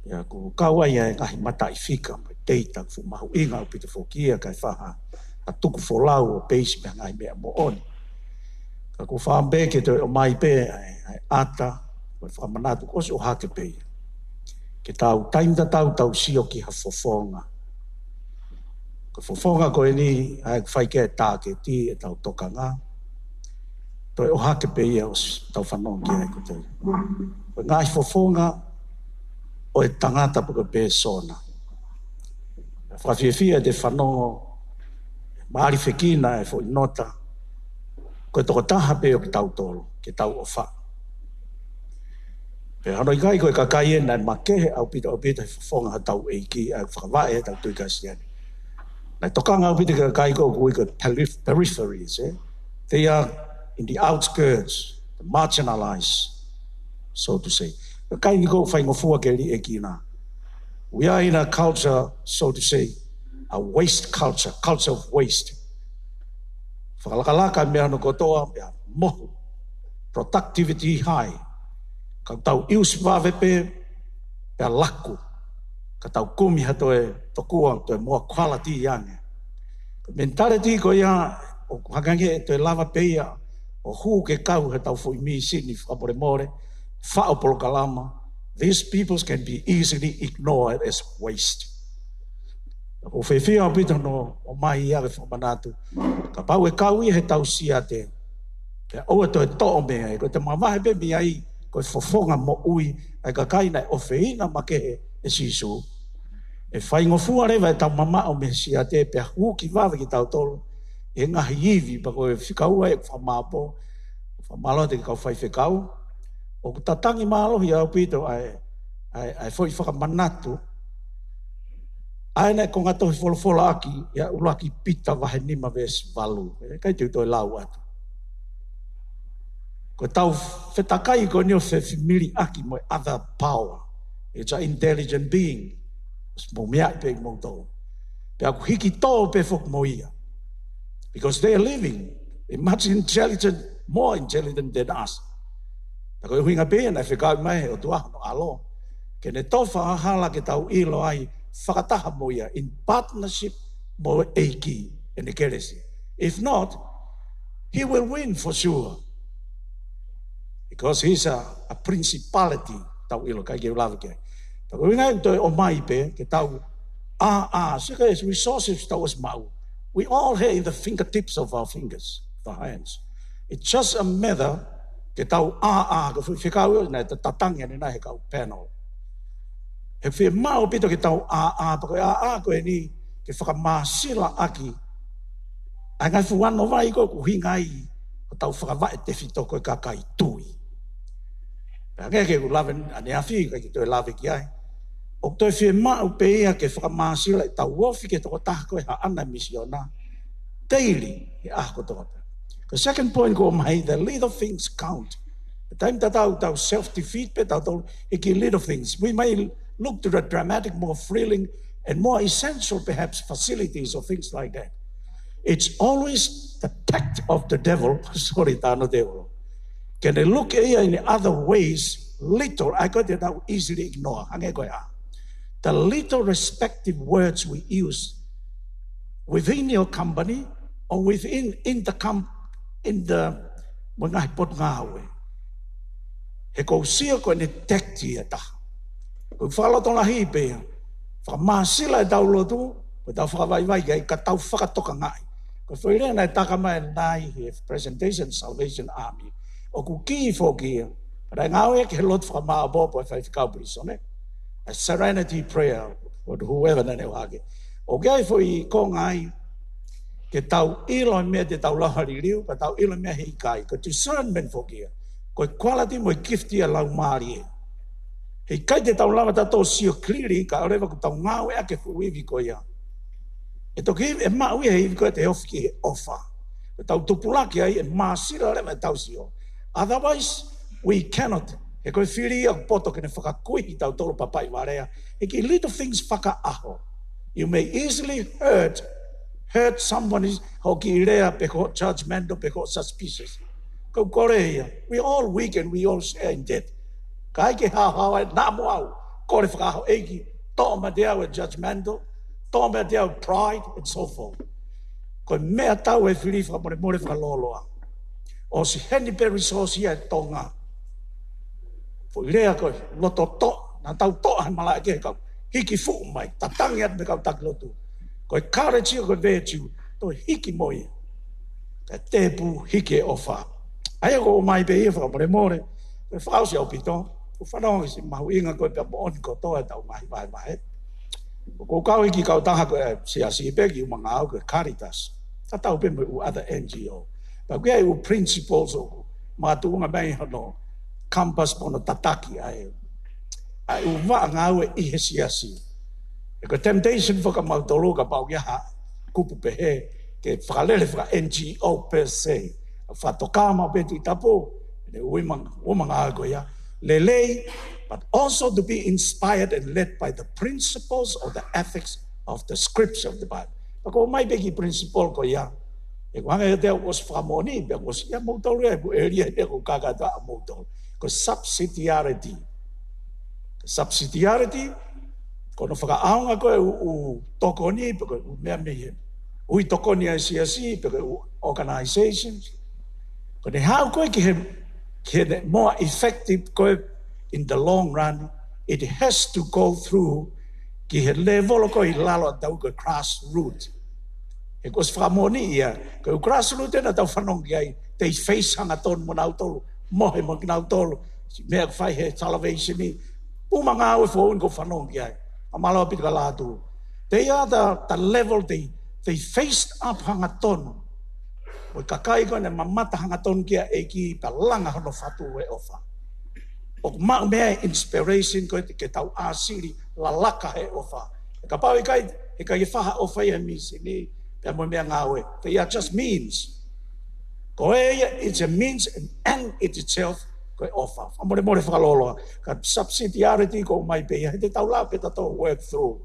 Ia ku kawai e ngahi mata i whika mai teitang fu mahu inga o pita whokia kai whaha a tuku wholau o peisi me ngai mea mo oni. Ka ku whaambe ke te o mai pe ai ata o whamanatu kosi o hake pe. Ke tau taimta tau sio ki ha fofonga. Ko fofonga ko ni ai fai ke ta ke ti e tau tokanga. Toi o hake pe ia o tau whanong ki ai ko te. Ko ngai fofonga o e tangata puka pe sona. Whawhiawhia de whanongo maari whekina e fo inota. Ko e toko taha pe o ki tau tolo, ki tau o wha. Pe hano i kai ko e kakai e nai makehe au pita o pita fofonga ha tau eiki au whakawae tau tui kasiani. Nai tokanga au pita kakai ko kui ko peripheries, eh? They are in the outskirts, the marginalized, so to say. Kai ni ko whai ngofua ke li eki na. We are in a culture, so to say, a waste culture, culture of waste. Whakalakalaka mea no kotoa, mea mohu, productivity high. Ka tau ius wawepe, pea laku. Ka tau kumi hato e tokua, to e moa quality yange. Mentality ko ia, o hakange e to e lava peia, o hu ke kau he tau fo imi sini whapore more, whao polokalama. These peoples can be easily ignored as waste. O whewhia o pita no o mai ia ke whamanatu. Ka pau e kau i he tau sia te. Pea oa to e to'o mea e, ko te mamahe pe mi ai, ko e fofonga mo ui, ai ka kaina o whiina makehe e sisu. E whaingofua rewa e tau mama o me sia te, pea huki wawe ki tau tolo, e ngahi iwi, pa ko e whikaua e whamapo, whamalo te kau whaiwhekau, o tatangi mālohi au pito ai foi whakamanatu, ai nei ko ngatohi wholofola aki, ia ulaki pita wahe nima ves valu. Kai tui toi lau atu. Ko tau whetakai ko nio whewhimiri aki mo other power. It's an intelligent being. Mo mea i pek mo tau. Pe aku hiki tō pe whok mo ia. Because they are living much intelligent, more intelligent than us. Ko huinga pe na whekau mai o tua no alo. Ke ne tofa hala ke tau ilo ai whakataha mo ia in partnership mo eiki in the keresi. If not, he will win for sure. Because he's a principality tau ilo kai ke ulawe ke. Ko huinga to o mai pe ke tau sika is resources tau as mau. We all have in the fingertips of our fingers, the hands. It's just a matter ke tau ko whikau nei te tatangia ni nai he kau panel. He whi mau pito ke tau pa koe koe ni ke whakamāsila aki. Ai ngai fuano vai ko hingai o tau whakawae te whito koe kakai tui. Pea ngai ke ku lawe ane awhi kai ki toi lawe ki ai. O toi whi mau pe ia ke whakamāsila i tau wofi ke toko taha koe ha ana misiona. Daily, he ko toko. The second point go mai, the little things count. The time that our self-defeat, but our little things. We may look to the dramatic, more thrilling, and more essential, perhaps, facilities or things like that. It's always the tact of the devil. Sorry, Tano devil. Can they look in other ways, little, I got it now easily ignore. The little respective words we use within your company or within in the mga pot ngawe. He ko sia ko ne tekti ata. Ko fala tong lahi pe. Fa masila tau lotu, ko tau fa vai vai ka tau fa toka ngai. Ko foi na taka mai nai he presentation Salvation Army. O ku ki fo ki. Ra ngawe ke lot fa ma bo po fa ka brisone. A serenity prayer for whoever na ne wage. O gai foi ko ngai ke tau ilo mea te tau lahari riu, ka tau ilo mea hei kai, ka discernment fo kia, ko quality mo gifti a lau maari e. Hei kai te tau lama tato sio clearly, ka orewa ku tau ngāwe ake fuiwi ko ia. E toki e maui hei ko te ofi ki he ofa. Ka tau tupulaki ai e maasira rema tau sio. Otherwise, we cannot. He koe whiri a poto kene whakakui tau tolo papai warea. He ki little things whakaaho. You may easily hurt someone is hoki rea peko judgmental, peko suspicious. Ko korea, we all weak and we all share in debt. Kai ke ha na mo au, kore whakaho eiki, to ma dea with judgmental, to ma dea with pride, and so forth. Ko mea tau e whiri whakamore more whakaloloa. O si heni pe resource ia Tonga. Fo rea koe, loto to, na tau to han malai ke kau, hiki fu mai, tatangi at me kau taklotu. Ko courage ko virtue to hiki moia. Ka tepu hiki ofa. Ai ko mai be fa more. Ko fa si opito. Ko fa no si mahuinga ko pe on ko to ta mai. Ko kau iki kau taha ko si pe ki manga ko Caritas. Ta tau pe mo other NGO. Pa ko ai principles o ma tu nga mai hono campus pono tataki ai. Ai u va ngau e hesiasi. Ko temptation for ka mautolo ka pau ya kupu pe he ke fralele fra NGO per se. Fa tokama pe ti tapo. Ne umanga ko ya. Lele, but also to be inspired and led by the principles or the ethics of the scripture of the Bible. Ako may bigi principle ko ya. Wanga there was famoni, there was ya motor area there ko kagata motor. Ko subsidiarity. Subsidiarity kono whakaaonga koe u tokoni peko u mea mea. Ui tokoni ai siasi peko u organizations. Kono hao koe ki he more effective koe in the long run, it has to go through ki he level koe i lalo tau koe grassroots. E koe whakamoni ia, koe grassroots ena tau whanongi ai, te face hanga tonu mo nau tolu, mohe mo ki nau tolu, mea whai he salvation ni, umanga au e whoun ko whanongi ai. Amalo pita latu. They are the level they faced up hanga tonu. O kakai ko ne mamata hanga tonu kia e ki pa langa hono fatu e ofa. O ma mea inspiration ko te ke tau asiri la laka he ofa. E ka pau e kai whaha ofa ia misi ni pe mo mea ngawe. They are just means. Ko it's a means and end it itself ko ofa. Amore more whakaloloa. Ka subsidiarity ko mai pe he te tau la pe tato work through.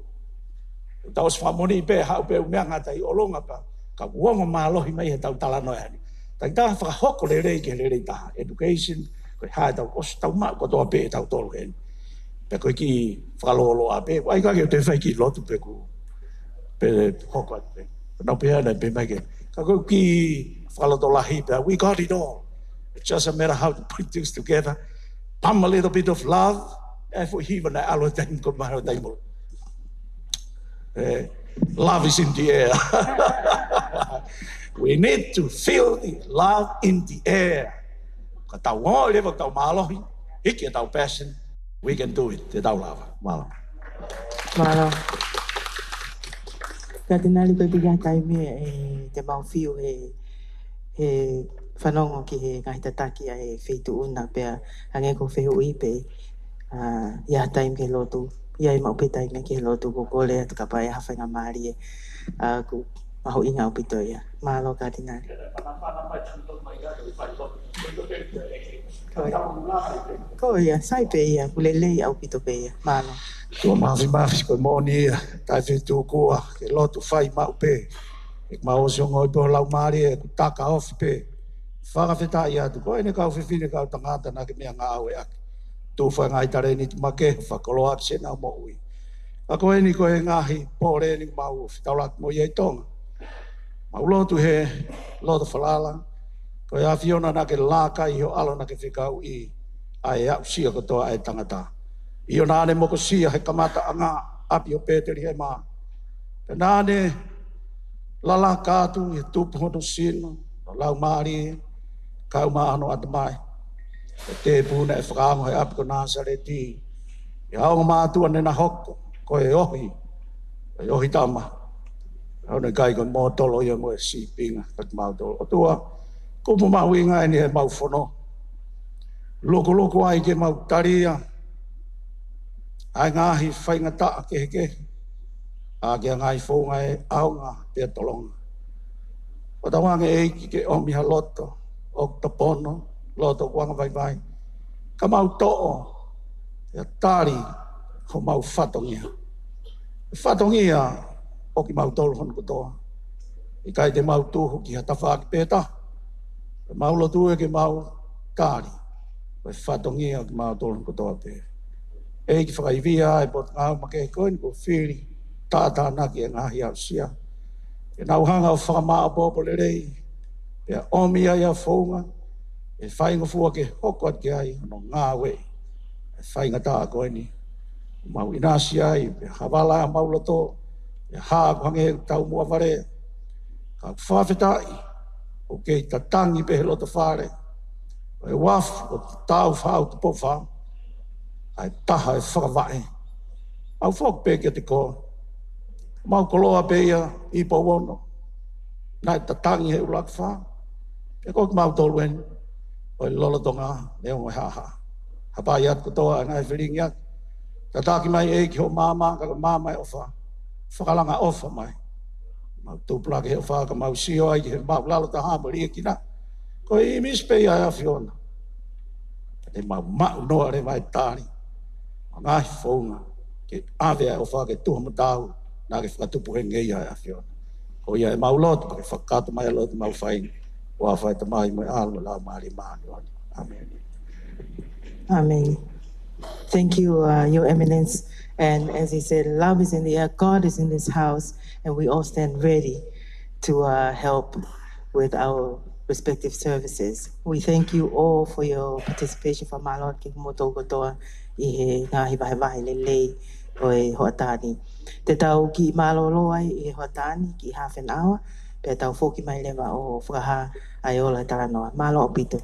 Tau whamoni pe hau pe mea ngata i olonga pa. Ka uongo mālohi mai he tau talano e hani. Tai taha whakahoko le rei ke le rei taha. Education, koe hae tau osu tau maa kotoa pe e tau tolu heni. Pe koe ki whakaloloa pe. Wai kake o te whai ki lotu pe ku. Pe hoko atu pe. Nau pe hana pe mai ke. Ka koe ki whakaloto lahi pe. We got it all. It's just a matter how to put things together. Pump a little bit of love. E fo hiwa na alo taim ko mahara taimolo. Love is in the air. We need to feel the love in the air. Ka tau ngō lewa tau mālohi, hiki a tau passion, we can do it. Te tau lava. Malo. Malo. Ka tinali koe pika taime e te mau fiu he whanongo ki he ngaitataki a he wheitu una pia hange ko whehu i pe ia taime ke lotu. Ia i maupetai me ke lotu ko kole atu ka pai hawhainga maari e ku maho inga upito ia. Mahalo ka tinari. Ko ia, sai pe ia, kulelei au pito pe ia. Mahalo. Tua mafi koe moni ia, tai whetu kua, ke lotu whai maupe. Ek maosi o ngoi po lau maari e ku taka ofi pe. Whakawheta ia atu, koe ne kau whiwhine kau tangata na ke mea ngā aue aki. Tūwhai ngai tare ni make, whakolo atu sena mo ui. A koe ni koe ngahi, pōre ni mau, whitaulat mo iei Tonga. Mau lotu he, loto whalala. Koe a whiona na ke lāka i ho alo na ke whikau i ai au sia kotoa e tangata. I o nāne moko sia he kamata anga api o Pēteri he mā. Pe nāne lala kātu i Tupou hono sino, no lau maari, kau maano atamai. E te pūna e whakaango he api ko Nāsareti. I haonga mātua nena hoko, ko e ohi tama. Hau ne kai ko mō tolo ia mo e sipinga, kat mau tolo. O tua, kupu mau inga ni he mau Fono. Loko ai ke mau taria. Ai ngahi whainga taa ke. A ke ngai whonga e aonga pia tolonga. O tawange e ke omiha loto, oktopono, loto wanga vai. Ka mau to'o, e tari, ho mau whatongia. Whatongia, o ki mau tolo hono kotoa. I kai te mau tūhu ki hata whaaki pēta. Mau lotu e ke mau tari. Koe whatongia ki mau tolo hono kotoa pē. E ki whakaivia e pot ngau make koe ni ko whiri. Tātā naki e ngahi au sia. E nau hanga o whakamaa popo le rei. E omi ai a whaunga. E whainga fua ke hoko at ke ai no ngā wei. E whainga tā koe ni. Mau inasi ai, e hawala a mauloto. Ha hange tau mua vare. Ka whawhetai. O kei ta tangi pe lo te whare. E Wharf o Taufa'ahau Tupou whao. Ai taha e whakawai. Au whok pe ke te ko. Mau koloa pe ia I po wono. Nai ta tangi he ulak whao. E kok mau tolwen. O I lolo tonga leo ngoi haha. Hapai at kutoa ngai whiringi at. Ta taki mai e ki ho mama ka mama e ofa. Whakalanga ofa mai. Mau tūplake he ofa ka mau sio ai ki he mau lalo ta hāmari e ki na. Ko I mispe ia e a Fiona. Te mau noa re mai tāri. Ngai whaunga. Ke ave o wha ke tuha matau. Nā ke whakatupu he ngei ai a Fiona. Ko ia e mau lotu. Ke whakatu mai a lotu mau whaingi. Wa whai ta mai mai alo la maari maani. Amen. Amen. Thank you, Your Eminence. And as he said, love is in the air, God is in this house, and we all stand ready to help with our respective services. We thank you all for your participation for Malon ki moto kotoa I he ngahi vahe lelei o e hoatani. Te tau ki malolo ai I he hoatani ki half an hour, pe tau foki mai lewa o whakaha ai ola taranoa. Malo o pito.